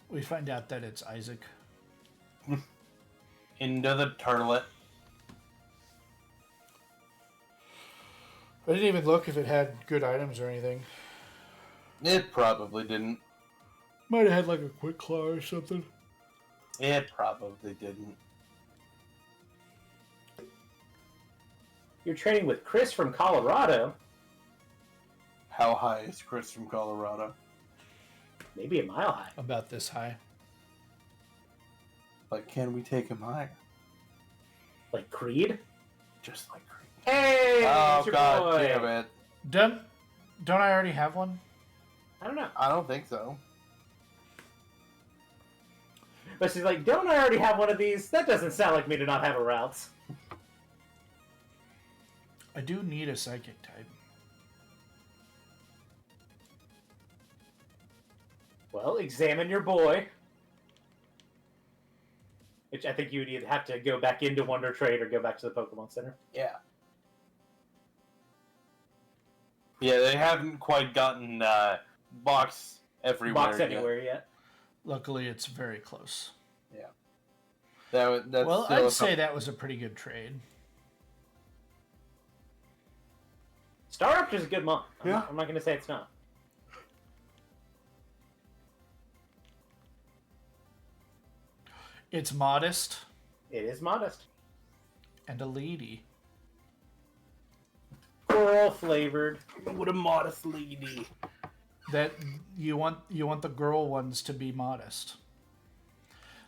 We find out that it's Isaac. Into the turlet. I didn't even look if it had good items or anything. It probably didn't. Might have had like a quick claw or something. It probably didn't. You're training with Chris from Colorado. How high is Chris from Colorado? Maybe a mile high. About this high. But can we take him higher? Like Creed? Just like Creed. Hey! Oh, it's your god boy. damn it. Don't I already have one? I don't know. I don't think so. But she's like, don't I already have one of these? That doesn't sound like me to not have a routes. I do need a psychic type. Well, examine your boy. Which I think you would either have to go back into Wonder Trade or go back to the Pokemon Center. Yeah. Yeah, they haven't quite gotten box everywhere Box anywhere yet. Luckily, it's very close. Yeah. That's Well, still I'd say that was a pretty good trade. Staraptor's a good mon. I'm Yeah. not going to say it's not. It's modest It is modest. and a lady. Coral flavored. What a modest lady. That you want the girl ones to be modest.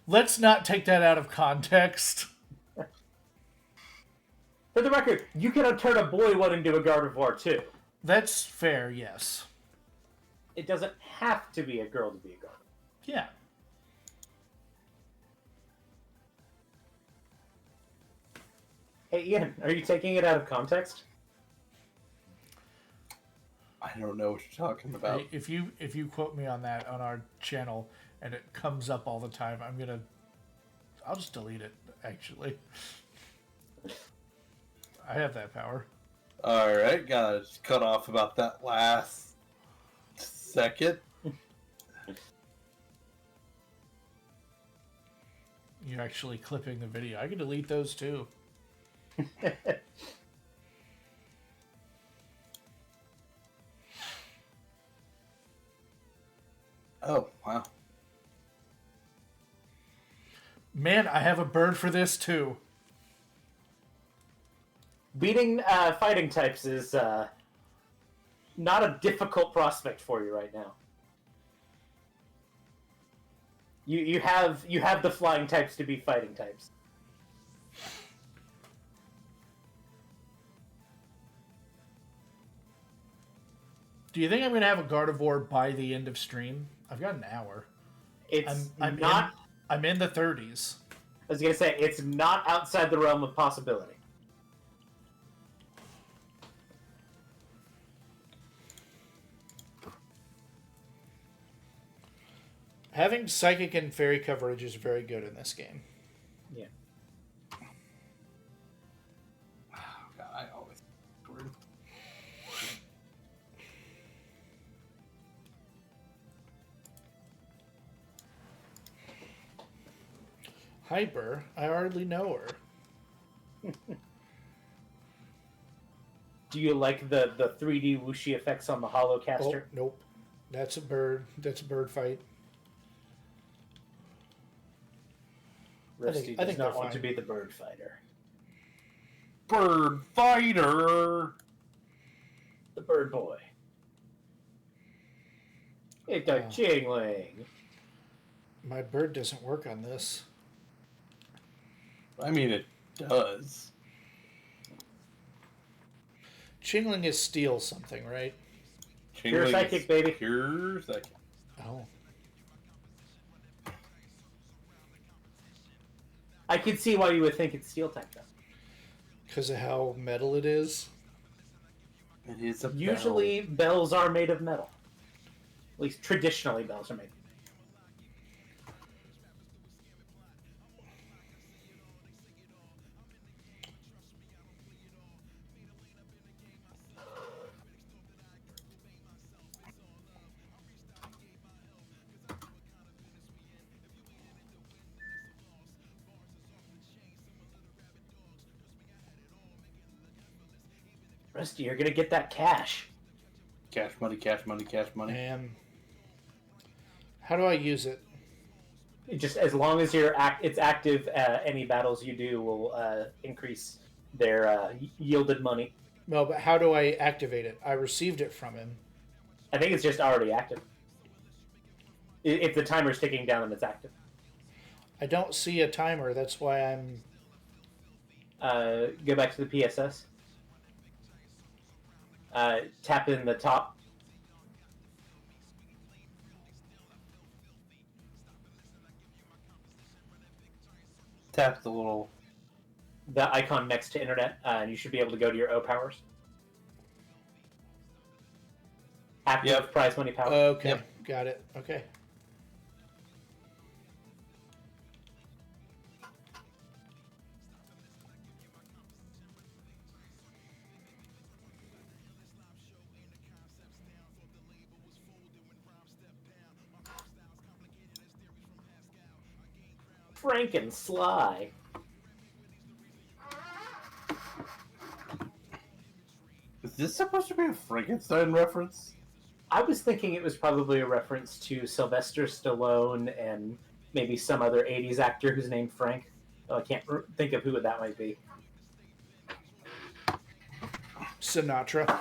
Let's not take that out of context. For the record, you can turn a boy one into a Gardevoir too. That's fair, yes. It doesn't have to be a girl to be a Gardevoir. Yeah. Hey Ian, are you taking it out of context? I don't know what you're talking about. Hey, if you quote me on that on our channel and it comes up all the time, I'll just delete it, actually. I have that power. Alright, gotta just cut off about that last second. You're actually clipping the video. I can delete those too. Oh, wow. Man, I have a bird for this too. Beating fighting types is not a difficult prospect for you right now. You have the flying types to be fighting types. Do you think I'm going to have a Gardevoir by the end of stream? I've got an hour. It's I'm not. I'm in the 30s. I was gonna say it's not outside the realm of possibility. Having psychic and fairy coverage is very good in this game. Yeah. Oh, God, I always... Hyper, I hardly know her. Do you like the 3D whooshy effects on the hollow Oh, caster? nope. That's a bird. That's a bird fight. Rusty I does think not they're want to fine. be the bird fighter. Bird fighter! The bird boy. It's a Chingling. My bird doesn't work on this. I mean, it does. Chingling is steal something, right? Pure Chingling psychic, is baby. Pure psychic. Oh. I can see why you would think it's steel type though. Because of how metal it is? It is a Usually bells are made of metal. At least traditionally bells are made. Rusty, you're gonna get that cash. Cash money, cash money, cash money. And how do I use it? Just as long as it's active, any battles you do will increase their yielded money. No, but how do I activate it? I received it from him. I think it's just already active. If the timer's ticking down, then it's active. I don't see a timer. That's why I'm... Go back to the PSS. Tap in the top. Tap the little... The icon next to internet, and you should be able to go to your O powers. Active prize money power. Okay, Yep. Got it. Okay. Frank and Sly. Is this supposed to be a Frankenstein reference? I was thinking it was probably a reference to Sylvester Stallone and maybe some other 80s actor who's named Frank. Oh, I can't think of who that might be. Sinatra.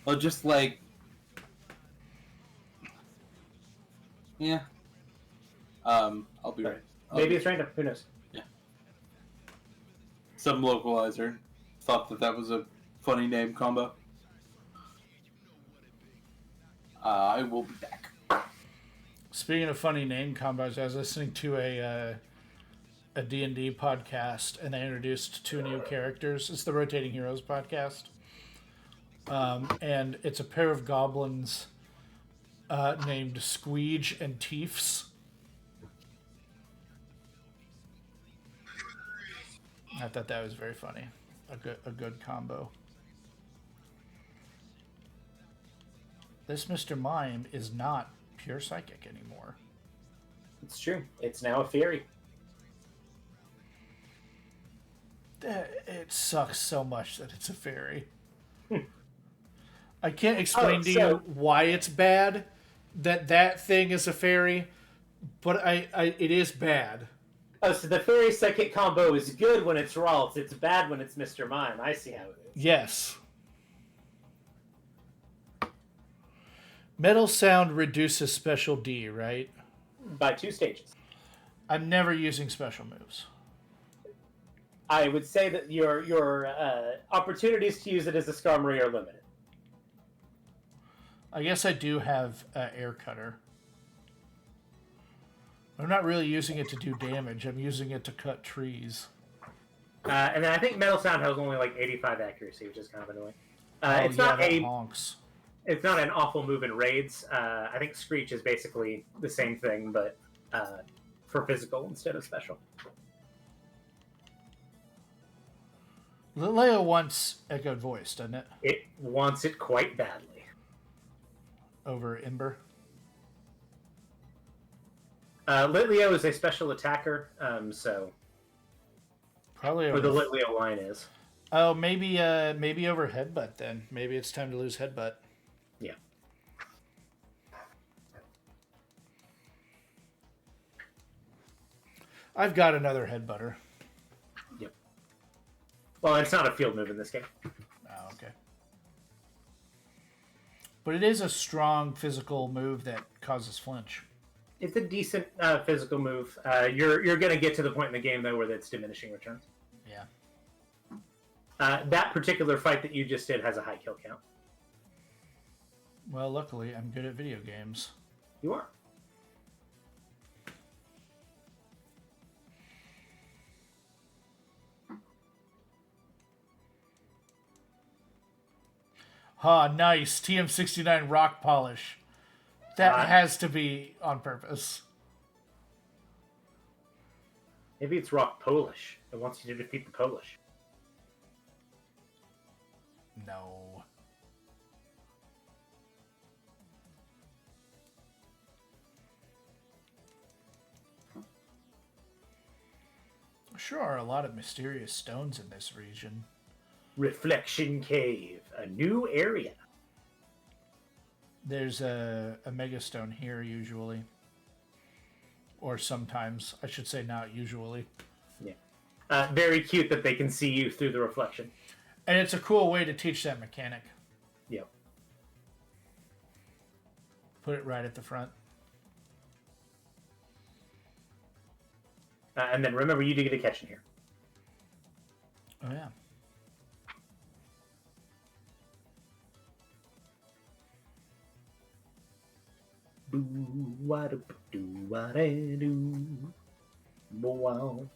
Well, just like... Yeah. I'll be right. Maybe it's random. Who knows? Yeah. Some localizer thought that was a funny name combo. I will be back. Speaking of funny name combos, I was listening to a D&D podcast, and they introduced 2 new characters. It's the Rotating Heroes podcast. And it's a pair of goblins named Squeege and Teefs. I thought that was very funny. A good combo. This Mr. Mime is not pure psychic anymore. It's true. It's now a fairy. It sucks so much that it's a fairy. I can't explain to you why it's bad that thing is a fairy, but it is bad. Oh, so the fairy psychic combo is good when it's Ralts. It's bad when it's Mr. Mime. I see how it is. Yes. Metal sound reduces special D, right? By 2 stages. I'm never using special moves. I would say that your opportunities to use it as a Skarmory are limited. I guess I do have Air Cutter. I'm not really using it to do damage. I'm using it to cut trees. And then I think Metal Sound has only like 85 accuracy, which is kind of annoying. Honks. It's not an awful move in raids. I think Screech is basically the same thing, but for physical instead of special. Leo wants Echoed Voice, doesn't it? It wants it quite badly. Over Ember. Litleo is a special attacker, so probably where the Litleo line is. Oh, maybe over Headbutt then. Maybe it's time to lose Headbutt. Yeah. I've got another Headbutter. Yep. Well, it's not a field move in this game. Oh, okay. But it is a strong physical move that causes flinch. It's a decent physical move. You're going to get to the point in the game, though, where it's diminishing returns. Yeah. That particular fight that you just did has a high kill count. Well, luckily, I'm good at video games. You are. Ha, nice. TM69 Rock Polish. That has to be on purpose. Maybe it's Rock Polish. It wants you to defeat the Polish. No. Sure are a lot of mysterious stones in this region. Reflection Cave, a new area. There's a megastone here usually. Or sometimes. I should say not usually. Yeah. Very cute that they can see you through the reflection. And it's a cool way to teach that mechanic. Yep. Put it right at the front. And then remember, you do get a catch in here. Oh, yeah. Boo-wa-do-do-wa-da-do. Wow.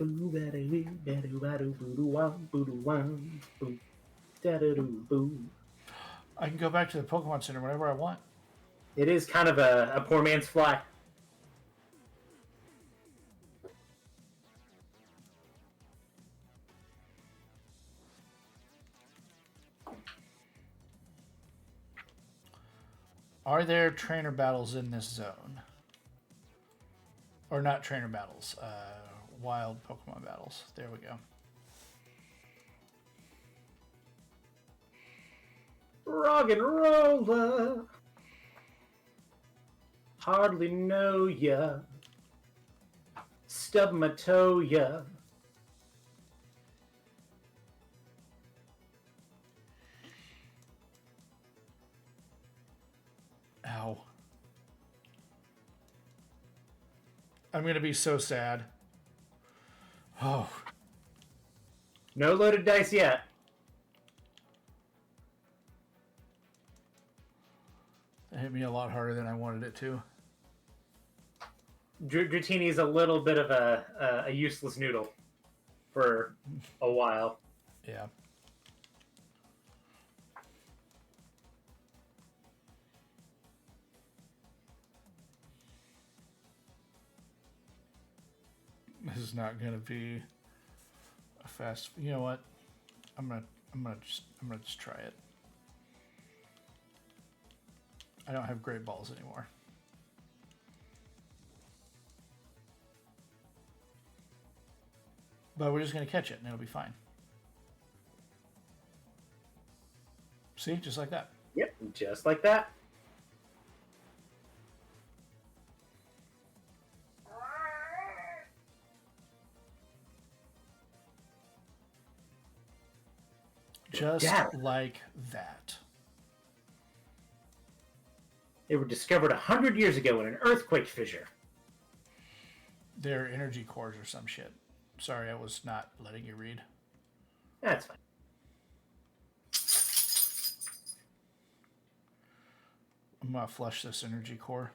I can go back to the Pokemon Center whenever I want. It is kind of a poor man's fly. Are there trainer battles in this zone? Or not trainer battles, wild Pokemon battles. There we go. Rock and roller. Hardly know ya. Stub my toe ya. Ow. I'm going to be so sad. Oh. No loaded dice yet. It hit me a lot harder than I wanted it to. Dratini's a little bit of a useless noodle for a while. Yeah. This is not going to be a fast. You know what? I'm gonna just try it. I don't have great balls anymore. But we're just going to catch it and it'll be fine. See? Just like that. Yep, just like that. Just like that. They were discovered 100 years ago in an earthquake fissure. They're energy cores or some shit. Sorry, I was not letting you read. That's fine. I'm gonna flush this energy core.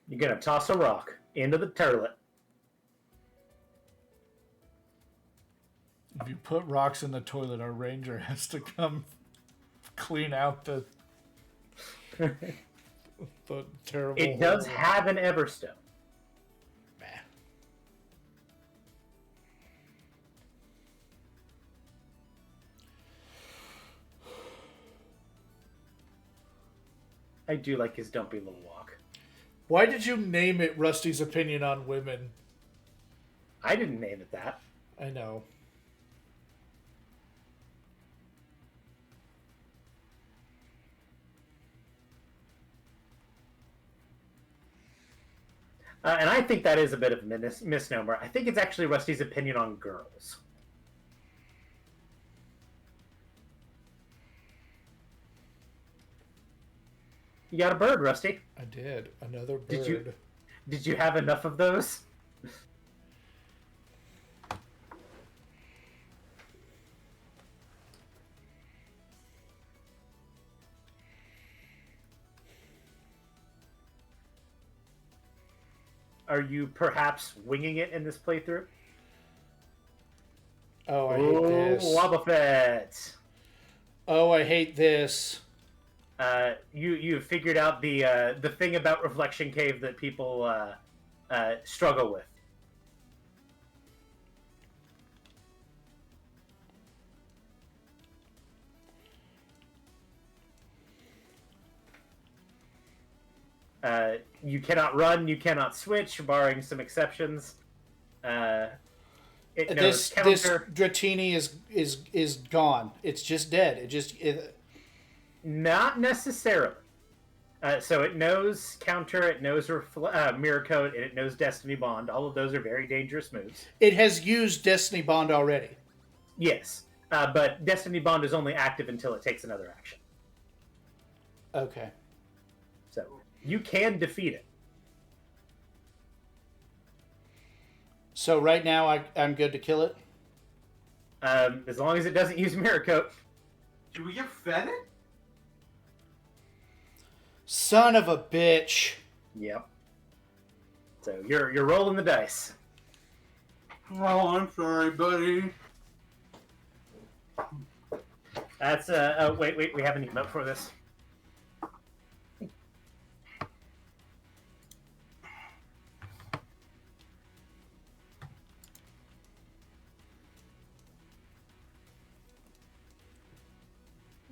You're gonna toss a rock into the turlet. If you put rocks in the toilet, our ranger has to come clean out the terrible. It does have an Everstone. Bah. I do like his dumpy little walk. Why did you name it Rusty's Opinion on Women? I didn't name it that. I know. And I think that is a bit of a misnomer. I think it's actually Rusty's opinion on girls. You got a bird, Rusty. I did. Another bird. Did you have enough of those? Are you perhaps winging it in this playthrough? Oh, I hate this. Wobbuffet! Oh, I hate this. You figured out the thing about Reflection Cave that people struggle with. You cannot run, you cannot switch, barring some exceptions. It knows This counter. Dratini is gone. It's just dead. Not necessarily. So it knows counter, it knows mirror coat, and it knows Destiny Bond. All of those are very dangerous moves. It has used Destiny Bond already. Yes, but Destiny Bond is only active until it takes another action. Okay. So you can defeat it. So right now I'm good to kill it? As long as it doesn't use mirror coat. Did we get fed it? Son of a bitch. Yep. So you're rolling the dice. Oh, I'm sorry, buddy. That's wait, we have an emote for this.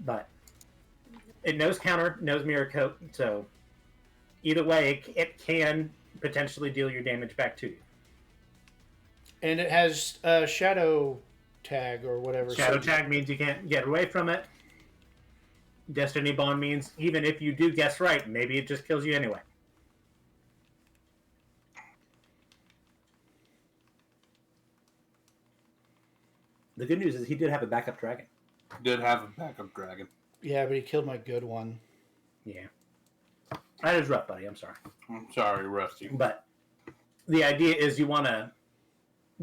But it knows counter, knows mirror coat, so either way, it can potentially deal your damage back to you. And it has shadow tag or whatever. Shadow tag means you can't get away from it. Destiny Bond means even if you do guess right, maybe it just kills you anyway. The good news is he did have a backup dragon. Did have a backup dragon. Yeah, but he killed my good one. Yeah. That is rough, buddy. I'm sorry. I'm sorry, Rusty. But the idea is you want to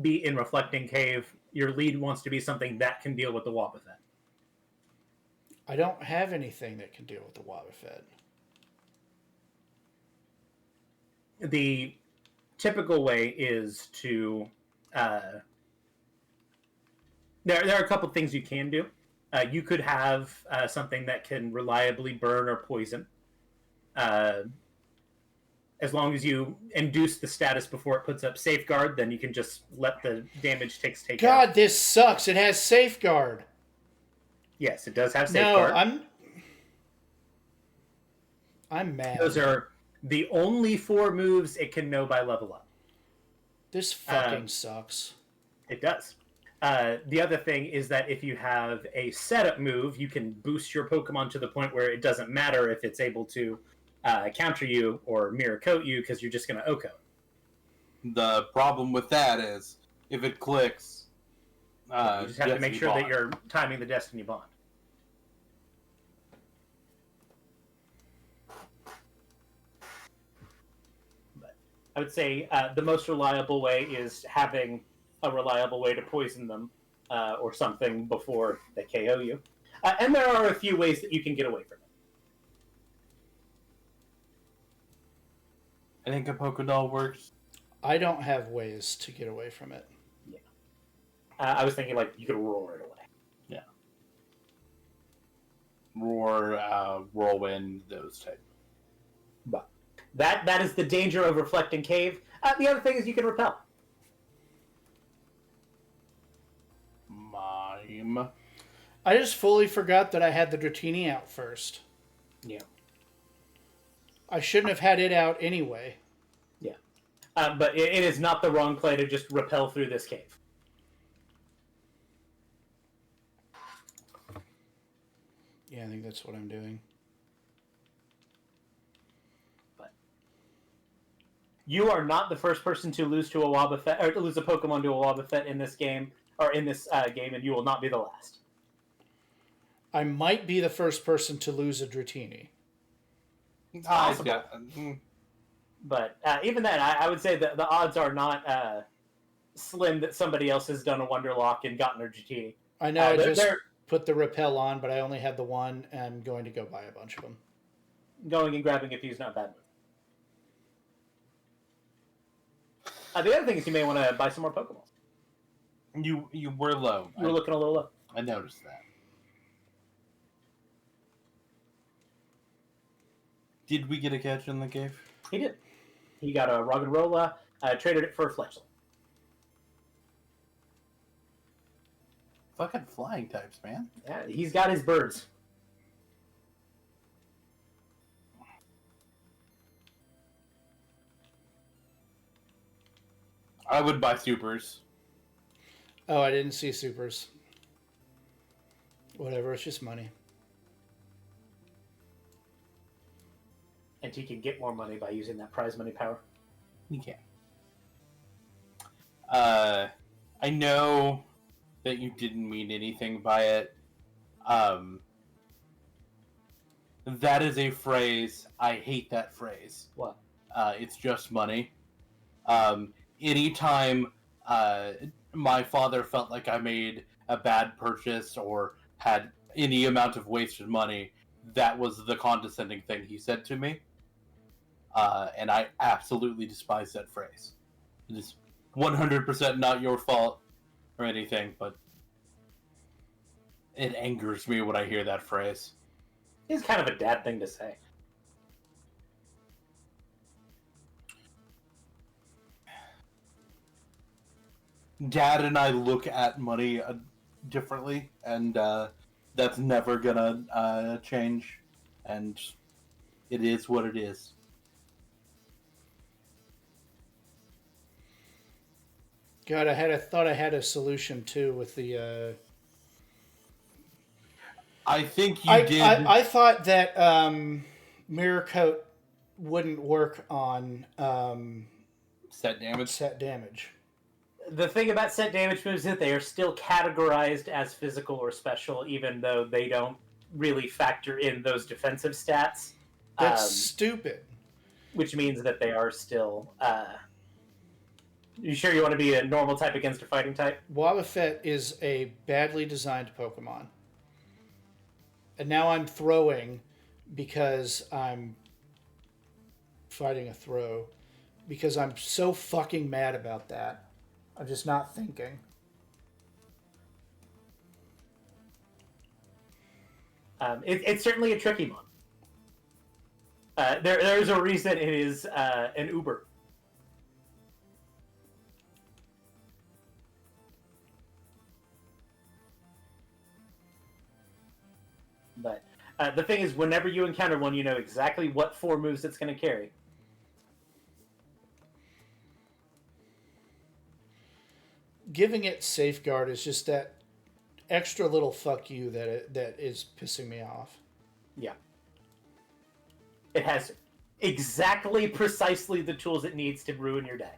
be in Reflecting Cave. Your lead wants to be something that can deal with the Wobbuffet. I don't have anything that can deal with the Wobbuffet. The typical way is to... there are a couple things you can do. You could have something that can reliably burn or poison. As long as you induce the status before it puts up Safeguard, then you can just let the damage take out. God, this sucks. It has Safeguard. Yes, it does have Safeguard. No, I'm mad. Those are the only 4 moves it can know by level up. This fucking sucks. It does. The other thing is that if you have a setup move, you can boost your Pokemon to the point where it doesn't matter if it's able to counter you or mirror coat you because you're just going to OHKO. The problem with that is if it clicks, you just have to make sure that you're timing the Destiny Bond. But I would say the most reliable way is having a reliable way to poison them or something before they KO you. And there are a few ways that you can get away from it. I think a Pokédoll works. I don't have ways to get away from it. Yeah. I was thinking like you could roar it away. Yeah. Roar, whirlwind, those type. But that is the danger of Reflecting Cave. The other thing is you can repel. Mime. I just fully forgot that I had the Dratini out first. Yeah. I shouldn't have had it out anyway. Yeah. But it is not the wrong play to just repel through this cave. Yeah, I think that's what I'm doing. But you are not the first person to lose to a Wobbuffet, or to lose a Pokemon to a Wobbuffet in this game, or in this game, and you will not be the last. I might be the first person to lose a Dratini. But even then, I would say that the odds are not slim that somebody else has done a Wonderlocke and gotten a Dratini. I know I just put the repel on, but I only had the one, and I'm going to go buy a bunch of them. Going and grabbing a few is not a bad move. The other thing is you may want to buy some more Pokeballs. You were low. You were looking a little low. I noticed that. Did we get a catch in the cave? He did. He got a Roggenrola, traded it for a Fletchling. Fucking flying types, man. Yeah, he's got his birds. I would buy supers. Oh, I didn't see supers. Whatever, it's just money. And he can get more money by using that prize money power. You can. I know that you didn't mean anything by it. That is a phrase. I hate that phrase. What? It's just money. Anytime my father felt like I made a bad purchase or had any amount of wasted money, that was the condescending thing he said to me. And I absolutely despise that phrase. It is 100% not your fault or anything, but it angers me when I hear that phrase. It's kind of a dad thing to say. Dad and I look at money differently, and that's never gonna change, and it is what it is. God, thought I had a solution too with the. I think you did. I thought that Mirror Coat wouldn't work on Set damage. set damage. The thing about set damage moves is that they are still categorized as physical or special, even though they don't really factor in those defensive stats. That's stupid. Which means that they are still... You sure you want to be a normal type against a fighting type? Wobbuffet is a badly designed Pokemon. And now I'm throwing because I'm fighting a throw. Because I'm so fucking mad about that. I'm just not thinking. It's certainly a tricky one. There's a reason it is an Uber. But the thing is, whenever you encounter one, you know exactly what 4 moves it's going to carry. Giving it Safeguard is just that extra little fuck you that is pissing me off. Yeah. It has exactly, precisely the tools it needs to ruin your day.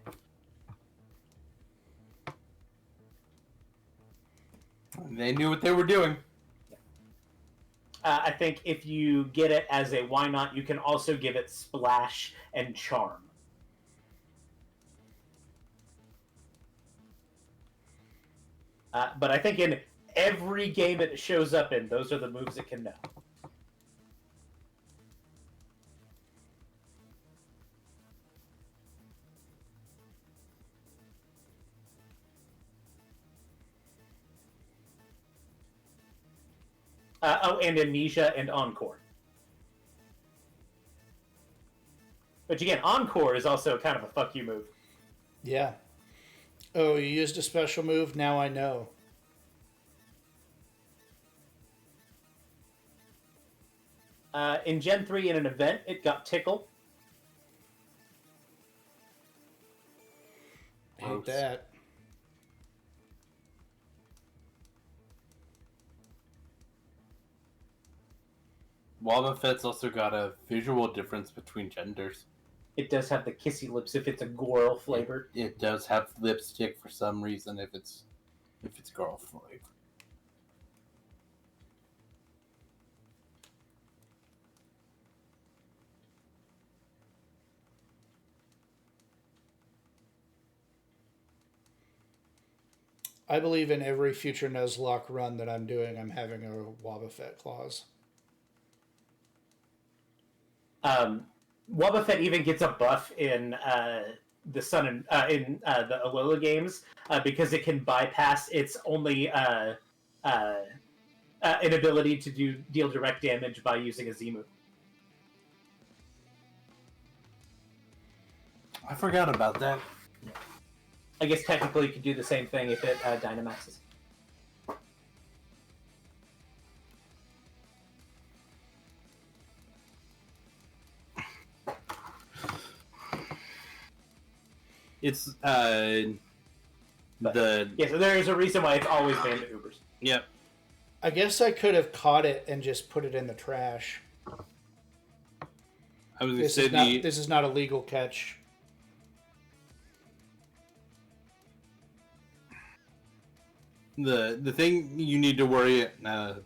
They knew what they were doing. I think if you get it as a why not, you can also give it Splash and Charm. But I think in every game it shows up in, those are the moves it can know. And Amnesia and Encore. Which again, Encore is also kind of a fuck you move. Yeah. Oh, you used a special move? Now I know. In Gen 3 in an event, it got Tickle. Hate that. Wobbuffet's also got a visual difference between genders. It does have the kissy lips if it's a girl flavored. It does have lipstick for some reason if it's girl flavored. I believe in every future Nuzlocke run that I'm doing, I'm having a Wobbuffet clause. Wobbuffet even gets a buff in the Sun and in the Alola games because it can bypass its only inability to deal direct damage by using a Z move. I forgot about that. I guess technically you could do the same thing if it Dynamaxes. It's So there is a reason why it's always banned to Ubers. Yep. I guess I could have caught it and just put it in the trash. I was gonna This say this is not a legal catch. the thing you need to worry that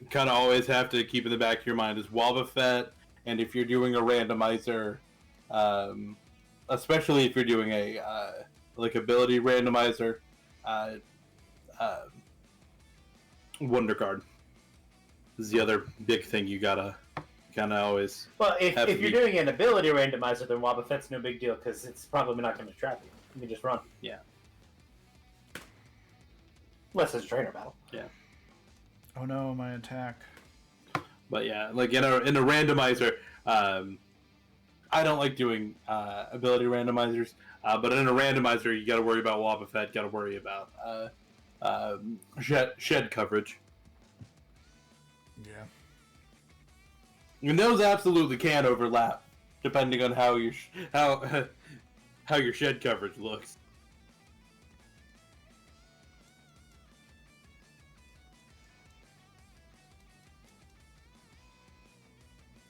kind of always have to keep in the back of your mind is Wobbuffet, and if you're doing a randomizer, especially if you're doing a ability randomizer, Wonder Card is the other big thing you gotta kind of always. Well, if you're doing an ability randomizer, then Wobbuffet's no big deal because it's probably not going to trap you. You can just run. Yeah. Unless it's a trainer battle. Yeah. Oh no, my attack. But yeah, like in a randomizer, I don't like doing ability randomizers. But in a randomizer, you got to worry about Wobbuffet. Got to worry about shed coverage. Yeah. And those absolutely can overlap, depending on how your how your shed coverage looks.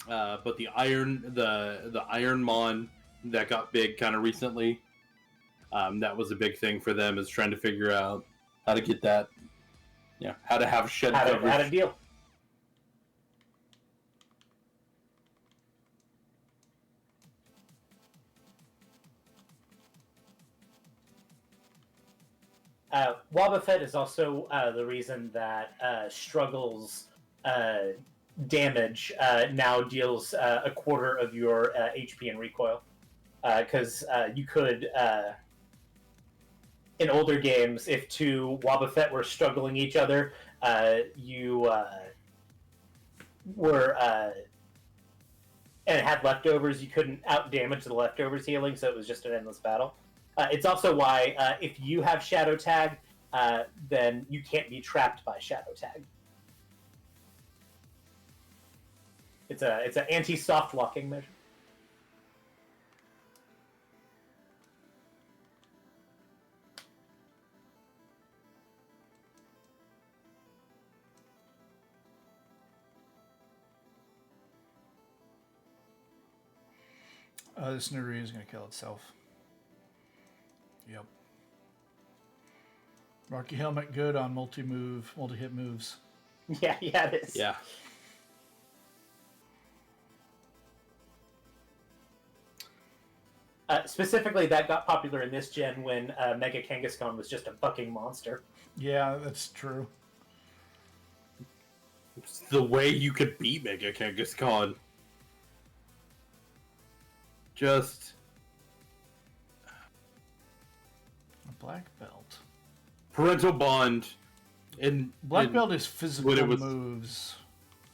But the Ironmon that got big kind of recently, that was a big thing for them, is trying to figure out how to get that, how to have shed coverage. How to deal. Wobbuffet is also the reason that Struggle's damage now deals a quarter of your HP and recoil. Because you could, in older games, if two Wobbuffet were struggling each other, you were... and had leftovers, you couldn't out-damage the leftovers healing, so it was just an endless battle. It's also why, if you have Shadow Tag, then you can't be trapped by Shadow Tag. It's an anti-soft locking measure. This Narui is going to kill itself. Yep. Rocky Helmet good on multi-hit moves. Yeah, it is. Yeah. Specifically, that got popular in this gen when Mega Kangaskhan was just a fucking monster. Yeah, that's true. It's the way you could beat Mega Kangaskhan. Just A black belt. parental bond. Black belt is physical was- moves.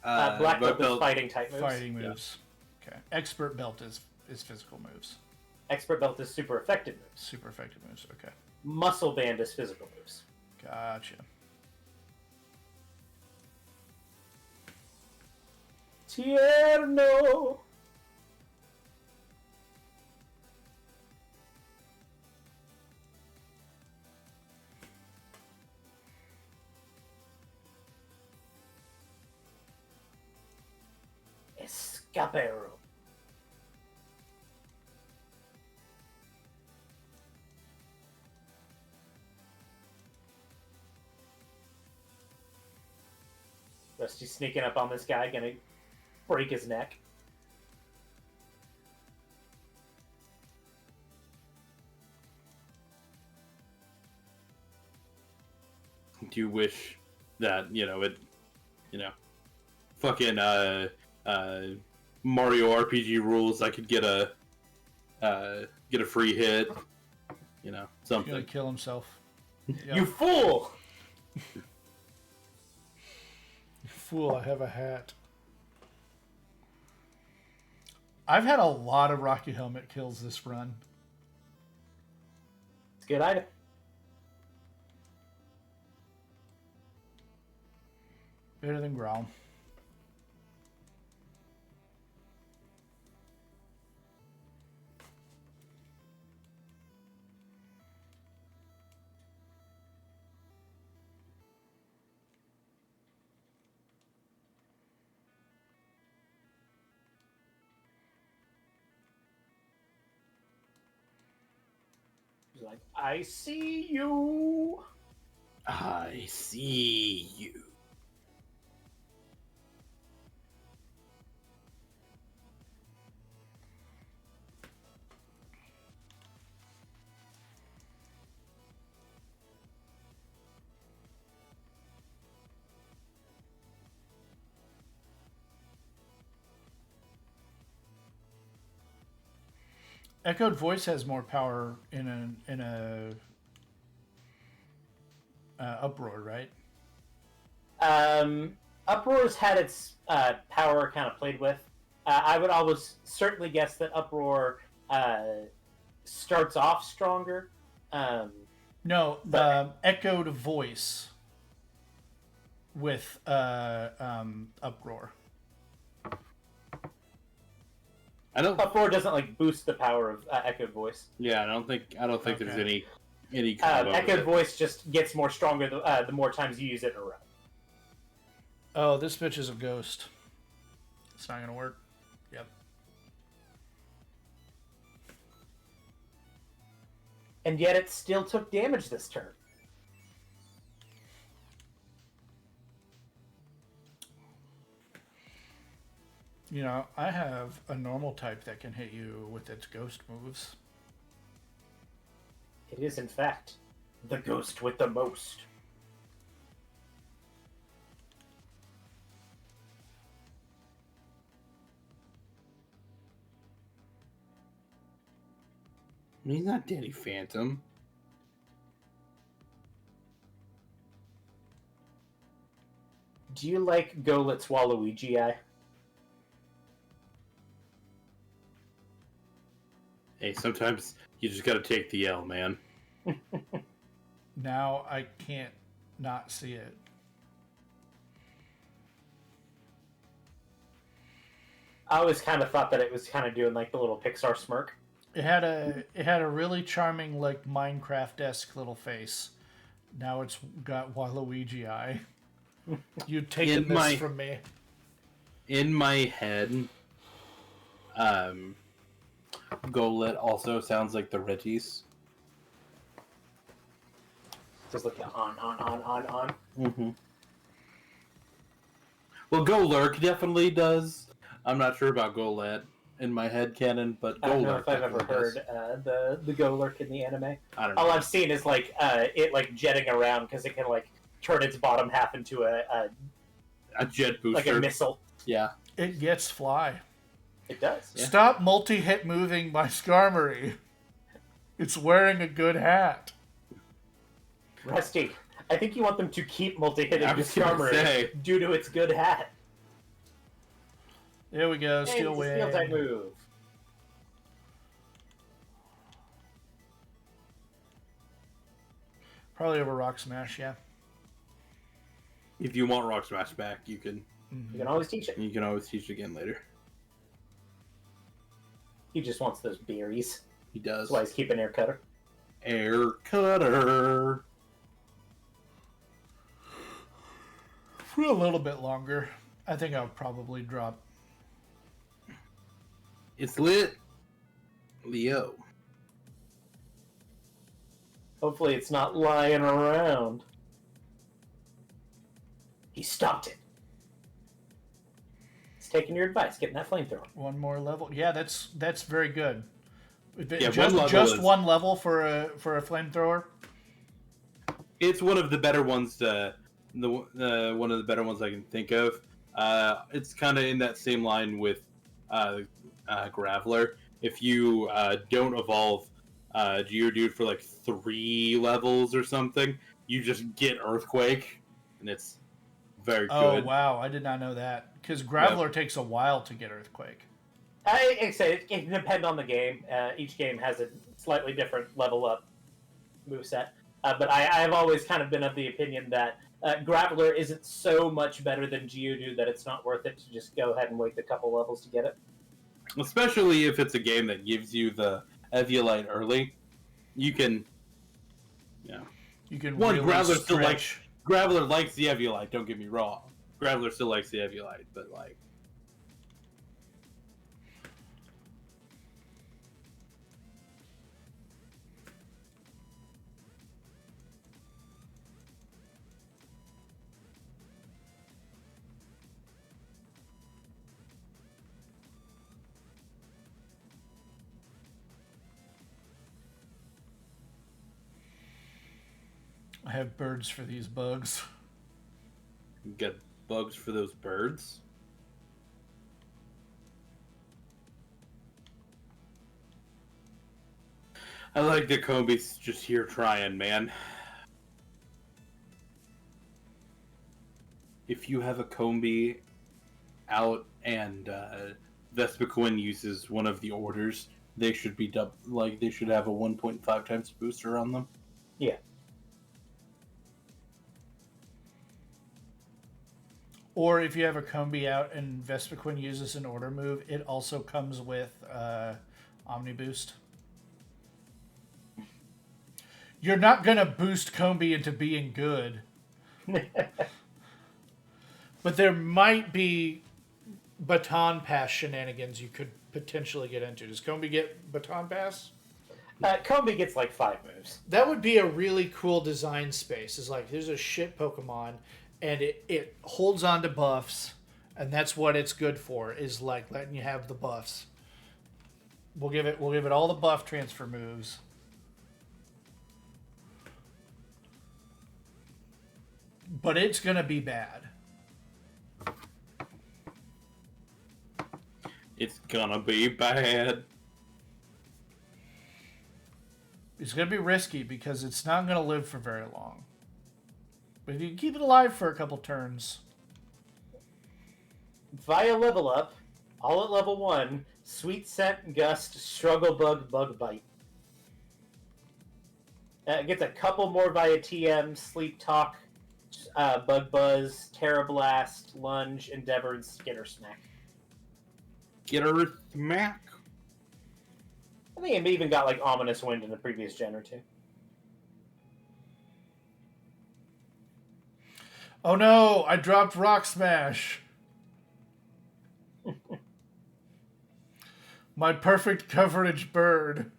Black belt is fighting type moves. Fighting moves. Yeah. Okay. Expert belt is physical moves. Expert belt is super effective moves. Super effective moves. Okay. Muscle band is physical moves. Gotcha. Tierno. Escapero. Rusty's sneaking up on this guy, gonna break his neck. Do you wish that, fucking Mario RPG rules, I could get a free hit, He's gonna something. kill himself. Yep. You fool! Fool, I have a hat. I've had a lot of Rocky Helmet kills this run. It's a good item. Better than Growl. Like, I see you. I see you. Echoed voice has more power in a uproar, right? Uproar's had its power kind of played with. I would always certainly guess that Uproar starts off stronger. No, But- echoed voice with uproar. Uproar doesn't like boost the power of Echoed Voice. Yeah, I don't think there's Okay. any combo with Echoed it. Voice just gets more stronger the more times you use it in a row. Oh, this bitch is a ghost. It's not gonna work. Yep. And yet it still took damage this turn. You know, I have a normal type that can hit you with its ghost moves. It is, in fact, the ghost with the most. He's not Danny Phantom. Do you like Golet's Waluigi? Hey, sometimes you just gotta take the L, man. Now I can't not see it. I always kind of thought that it was kind of doing like the little Pixar smirk. It had a really charming, like Minecraft-esque little face. Now it's got Waluigi eye. You've taken this from me. In my head, Golet also sounds like the Reggies. Just like on. Mm-hmm. Well, Golurk definitely does. I'm not sure about Golet in my head canon, but I don't know Golurk if I've ever definitely heard does. the Golurk in the anime. I don't know. All I've seen is like it like jetting around because it can like turn its bottom half into A jet booster. like a missile. Yeah. It gets fly. It does. Yeah. Stop multi-hit moving my Skarmory. It's wearing a good hat. Rusty, I think you want them to keep multi-hitting I the was gonna Skarmory say. due to its good hat. There we go. Hey, Steel it's a Wing. steel type move. Probably over Rock Smash, yeah. If you want Rock Smash back, you can You can always teach it. always teach it again later. He just wants those berries. He does. That's why he's keeping Air Cutter. Air Cutter. For a little bit longer. I think I'll probably drop. It's lit. Leo. Hopefully it's not lying around. He stopped it. He's taking your advice, getting that flamethrower. One more level. Yeah, that's very good. Yeah, just one level just is- one level for a flamethrower. It's one of the better ones. One of the better ones I can think of. It's kind of in that same line with Graveler. If you don't evolve Geodude for like 3 levels or something, you just get Earthquake, and it's very Oh good. wow, I did not know that. Because Graveler takes a while to get Earthquake. I say it can depend on the game. Each game has a slightly different level up moveset. But I've always kind of been of the opinion that Graveler isn't so much better than Geodude that it's not worth it to just go ahead and wait a couple levels to get it. Especially if it's a game that gives you the Eviolite early, you can. You can One, really Graveler still stretch. Graveler likes the Eviolite. Don't get me wrong. Graveler still likes the Eviolite, but like. I have birds for these bugs. You get bugs for those birds. I like that Kobe's just here trying, man. If you have a Combi out and Vespiquen uses one of the orders, they should be they should have a 1.5 times booster on them. Yeah. Or if you have a Combi out and Vespiquen uses an order move, it also comes with Omni Boost. You're not going to boost Combi into being good. But there might be Baton Pass shenanigans you could potentially get into. Does Combi get Baton Pass? Combi gets like 5 moves. That would be a really cool design space. It's like, there's a shit Pokemon, and it holds on to buffs, and that's what it's good for, is like letting you have the buffs. We'll give it all the buff transfer moves. But it's going to be bad. It's gonna be bad. It's going to be risky because it's not going to live for very long. But if you can keep it alive for a couple turns. Via level up, all at level 1, Sweet Scent, Gust, Struggle Bug, Bug Bite. It gets a couple more via TM, Sleep Talk, Bug Buzz, Terra Blast, Lunge, Endeavor, and Skitter Smack. Skitter Smack? I think it even got like Ominous Wind in the previous gen or 2. Oh no, I dropped Rock Smash. My perfect coverage bird.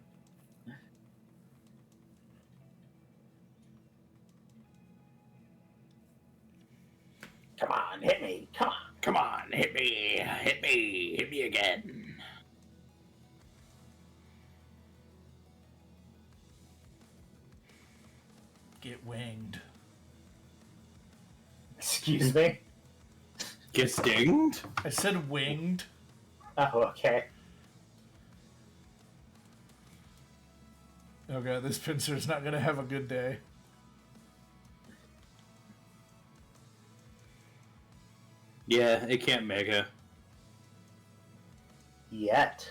Come on, hit me. Come on. Come on, hit me. Hit me. Hit me again. Get winged. Excuse me? Get stinged? I said winged. Oh, okay. Oh god, this pincer's not gonna have a good day. Yeah, it can't mega. Yet.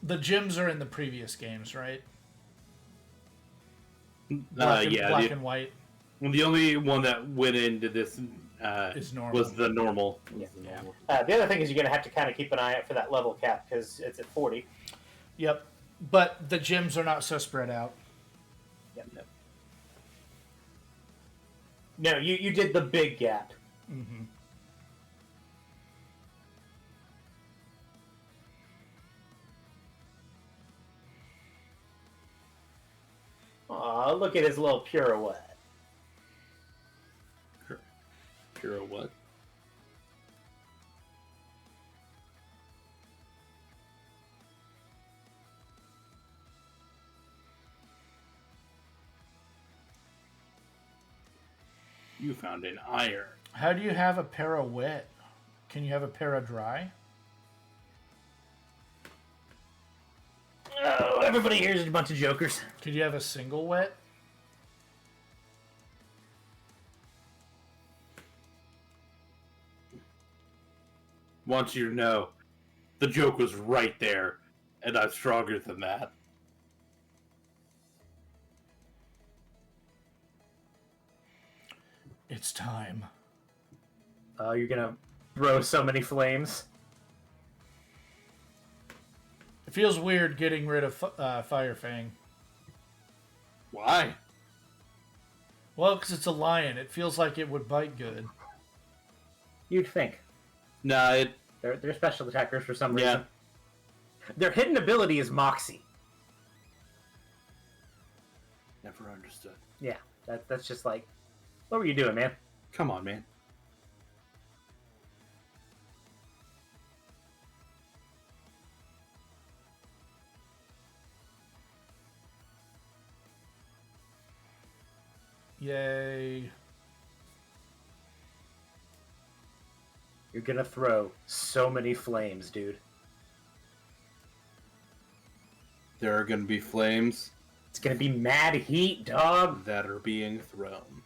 The gyms are in the previous games, right? Black and white. Well, the only one that went into this Is normal. was the normal. Yeah. The other thing is you're going to have to kind of keep an eye out for that level cap because it's at 40. Yep. But the gyms are not so spread out. Yep. No, you did the big gap. Mm-hmm. Aw, look at his little pirouette. Pure what? You found an iron. How do you have a para wet? Can you have a para dry? Oh, everybody here is a bunch of jokers. Could you have a single wet? Want you to know, the joke was right there, and I'm stronger than that. It's time. Oh, you're going to throw so many flames. It feels weird getting rid of Fire Fang. Why? Well, because it's a lion. It feels like it would bite good. You'd think. Nah, They're special attackers for some Yeah. reason. Their hidden ability is Moxie. Never understood. Yeah, that's just like, what were you doing, man? Come on, man. Yay. You're gonna throw so many flames, dude. There are going to be flames It's gonna be mad heat, dog. that are being thrown.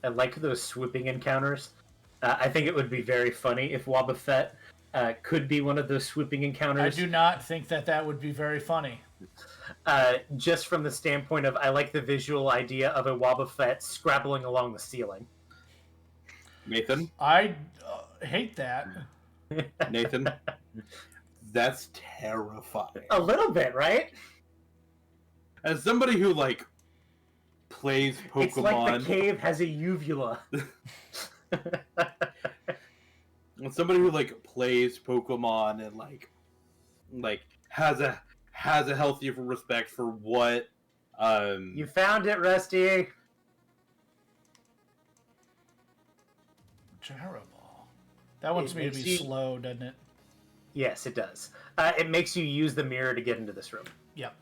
I like those swooping encounters. I think it would be very funny if Wobbuffet could be one of those swooping I encounters. do not think that would be very funny. Just from the standpoint of, I like the visual idea of a Wobbuffet scrabbling along the ceiling. Nathan? I hate that. Nathan? That's terrifying. A little bit, right? As somebody who, like, plays Pokemon... It's like the cave has a uvula. As somebody who, like, plays Pokemon and, like has a healthy respect for what, You found it, Rusty. Terrible. That wants It me to be makes you- slow, doesn't it? Yes, it does. It makes you use the mirror to get into this room. Yep.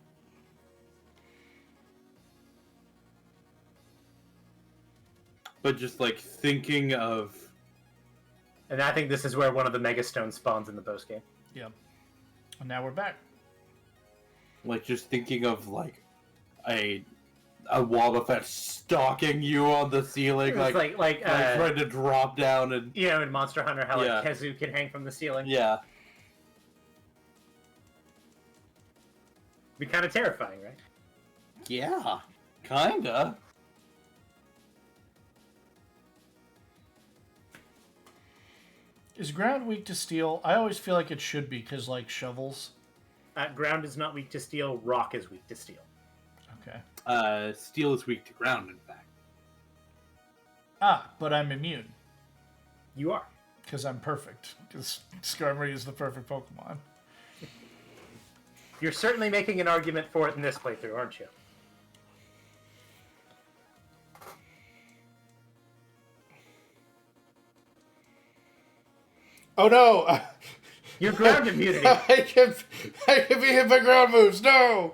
but just, like, thinking of... And I think this is where one of the Mega Stones spawns in the post game. Yep. And now we're back. Like, just thinking of, like, a Wobbuffet stalking you on the ceiling, It's like trying to drop down and... you know, in Monster Hunter, how Yeah. like Khezu can hang from the ceiling. Yeah. Be kind of terrifying, right? Yeah. Kinda. Is ground weak to steel? I always feel like it should be, because, like, shovels. Ground is not weak to steel. Rock is weak to steel. Okay. Steel is weak to ground, in fact. Ah, but I'm immune, You are. because I'm perfect. Because Skarmory is the perfect Pokemon. You're certainly making an argument for it in this playthrough, aren't you? Oh no! Your ground immunity. I can be hit by ground moves. No.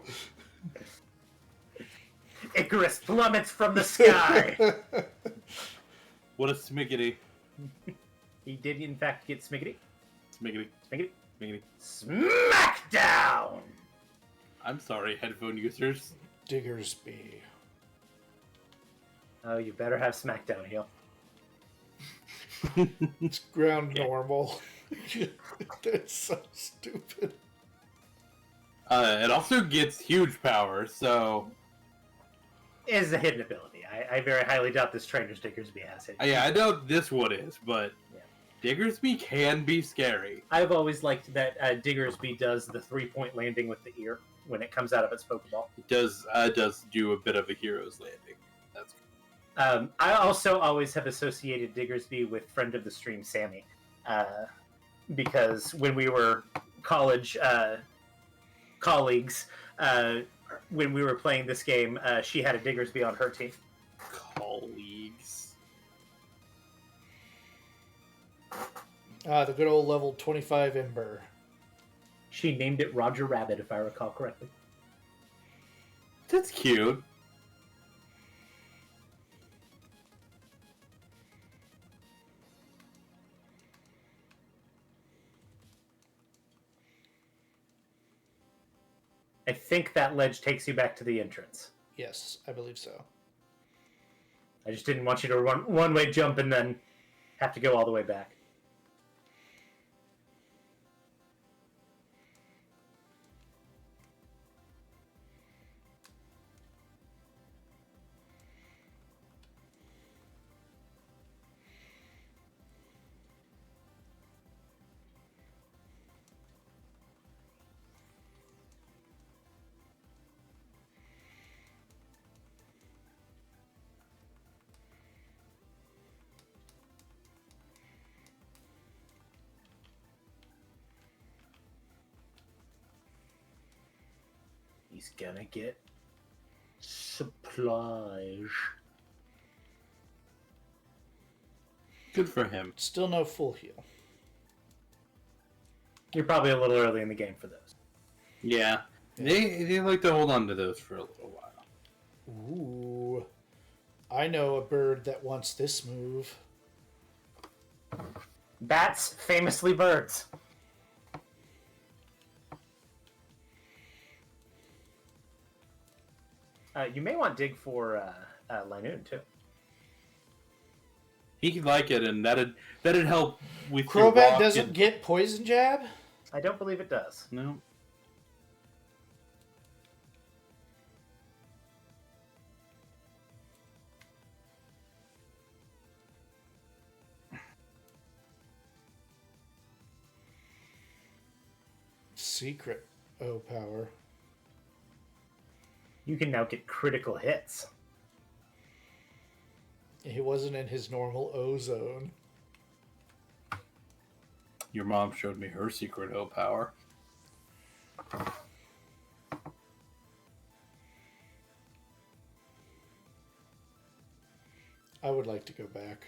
Icarus plummets from the sky. What a smiggity. He did, in fact, get Smiggity. Smiggity. Smiggity. Smiggity. Smackdown! I'm sorry, headphone users. Diggersby. Oh, you better have Smackdown heal. It's ground normal. That's so stupid. It also gets huge power, so... It is a hidden ability. I very highly doubt this trainer's Diggersby has it. Yeah, I doubt this one is, but... Yeah. Diggersby can be scary. I've always liked that Diggersby does the 3-point landing with the ear when it comes out of its Pokeball. It does do a bit of a hero's landing. That's good. I also always have associated Diggersby with friend of the stream, Sammy. Because when we were college colleagues, when we were playing this game, she had a Diggersby on her team. Colleagues. The good old level 25 Ember. She named it Roger Rabbit, if I recall correctly. That's cute. I think that ledge takes you back to the entrance. Yes, I believe so. I just didn't want you to run one-way jump and then have to go all the way back. He's gonna get supplies. Good for him. Still no full heal. You're probably a little early in the game for those. Yeah. They like to hold on to those for a little while. Ooh. I know a bird that wants this move. Bats, famously birds. You may want Dig for Linoon, too. He could like it, and that'd help with your Crobat rock doesn't and- get poison jab? I don't believe it does. No. Secret O power. You can now get critical hits. He wasn't in his normal O zone. Your mom showed me her secret O power. I would like to go back.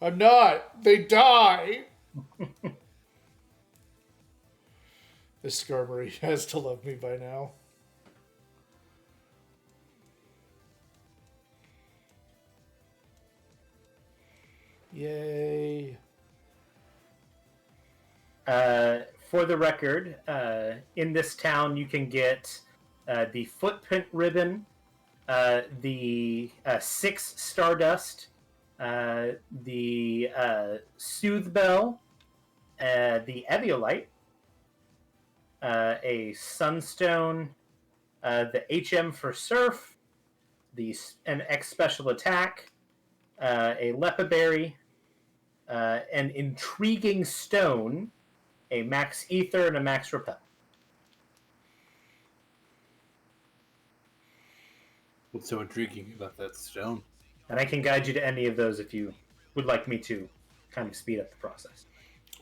I'm not. They die. This Skarmory has to love me by now. Yay. For the record, in this town, you can get the Footprint Ribbon, the 6 Stardust, the Soothe Bell, the Eviolite, a Sunstone, the HM for Surf, an X Special Attack, a Lepaberry, an Intriguing Stone, a Max Ether, and a Max Repel. What's so intriguing about that stone? And I can guide you to any of those if you would like me to kind of speed up the process.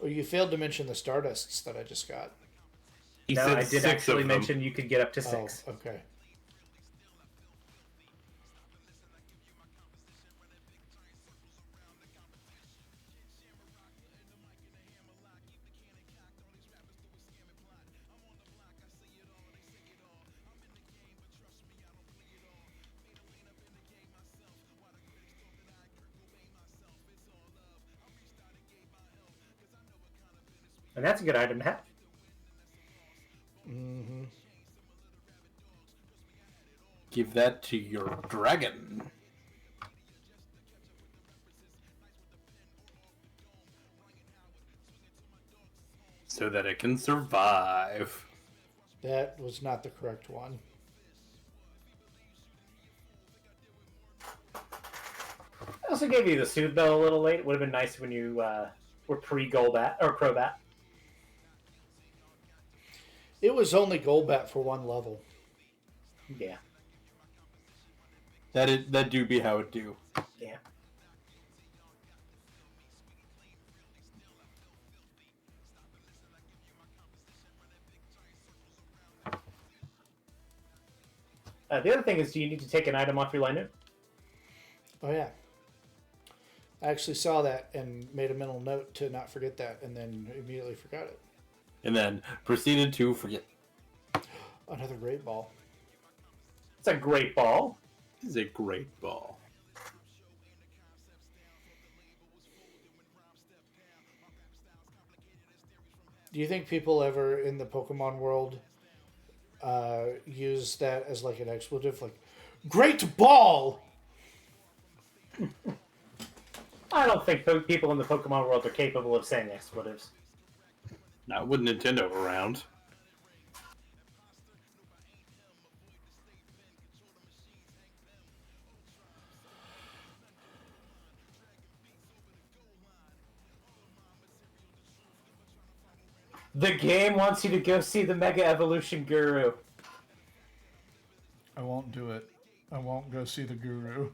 Well, you failed to mention the Stardusts that I just got. He No, said I did 6 actually of them. mention you could get up to 6. Oh, okay. And that's a good item to have. Mm-hmm. Give that to your dragon. So that it can survive. That was not the correct one. I also gave you the Soothe Bell a little late. It would have been nice when you were pre-Golbat or Crobat. It was only Golbat for one level. Yeah. That do be how it do. Yeah. The other thing is, do you need to take an item off your lineup? Oh, yeah. I actually saw that and made a mental note to not forget that, and then immediately forgot it. And then proceeded to forget. Another great ball. It's a great ball. This is a great ball. Do you think people ever in the Pokemon world use that as like an expletive? Like, great ball! I don't think people in the Pokemon world are capable of saying expletives. Not with Nintendo around. The game wants you to go see the Mega Evolution Guru. I won't do it. I won't go see the guru.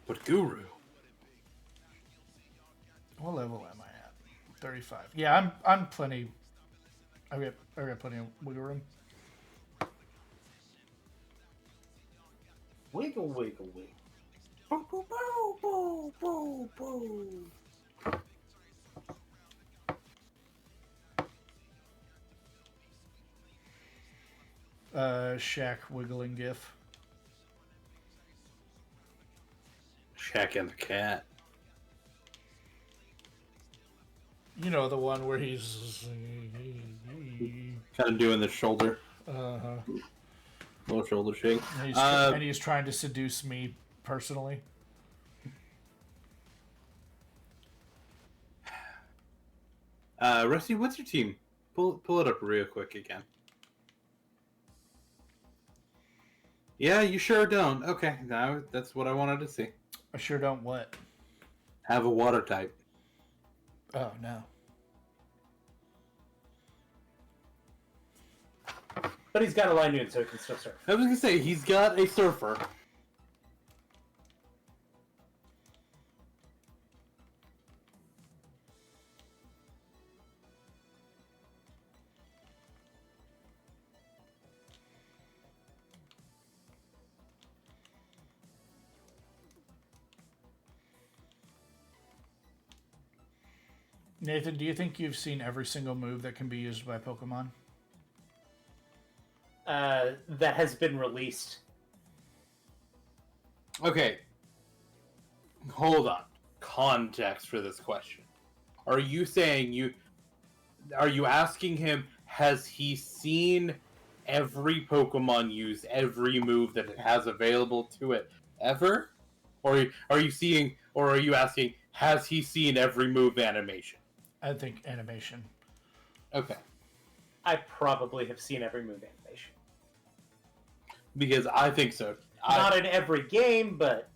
But Guru. What level am I at? 35. Yeah, I'm plenty. I got plenty of wiggle room. Wiggle, wiggle, wiggle. Boo, boo, boo, boo, boo, boo. Shaq wiggling gif. Shaq and the cat. You know, the one where he's... Kind of doing the shoulder. Uh-huh. Little shoulder shake. And he's trying to seduce me personally. Rusty, what's your team? Pull it up real quick again. Yeah, you sure don't. Okay, now that's what I wanted to see. I sure don't what? Have a water type. Oh, no. But he's got a line noon, so he can still surf. I was gonna say he's got a surfer. Nathan, do you think you've seen every single move that can be used by Pokemon? That has been released. Okay. Hold on. Context for this question. Are you saying are you asking him, has he seen every Pokemon use every move that it has available to it ever? Or are you asking, has he seen every move animation? I think animation. Okay. I probably have seen every move animation. Because I think so. Not in every game, but...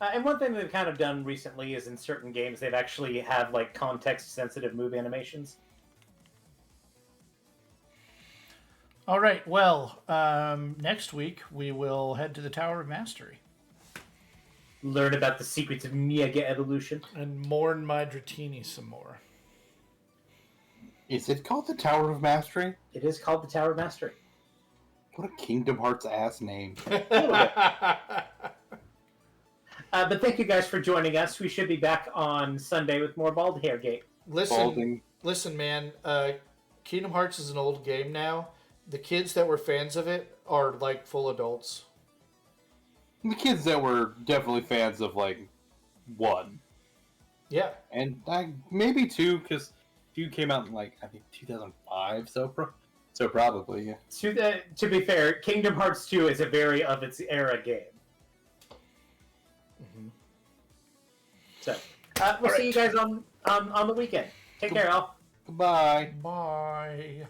and one thing they've kind of done recently is in certain games they've actually have like context-sensitive move animations. All right, well, next week we will head to the Tower of Mastery. Learn about the secrets of Mega Evolution. And mourn my Dratini some more. Is it called the Tower of Mastery? It is called the Tower of Mastery. What a Kingdom Hearts ass name. But thank you guys for joining us. We should be back on Sunday with more Bald Hair Gate. Listen, man. Kingdom Hearts is an old game now. The kids that were fans of it are like full adults. The kids that were definitely fans of like 1. Yeah. And maybe 2, because 2 came out in like, I think 2005, so probably, yeah. To be fair, Kingdom Hearts 2 is a very of its era game. Mm-hmm. So, we'll see you guys on the weekend. Take care, all. Goodbye. Bye.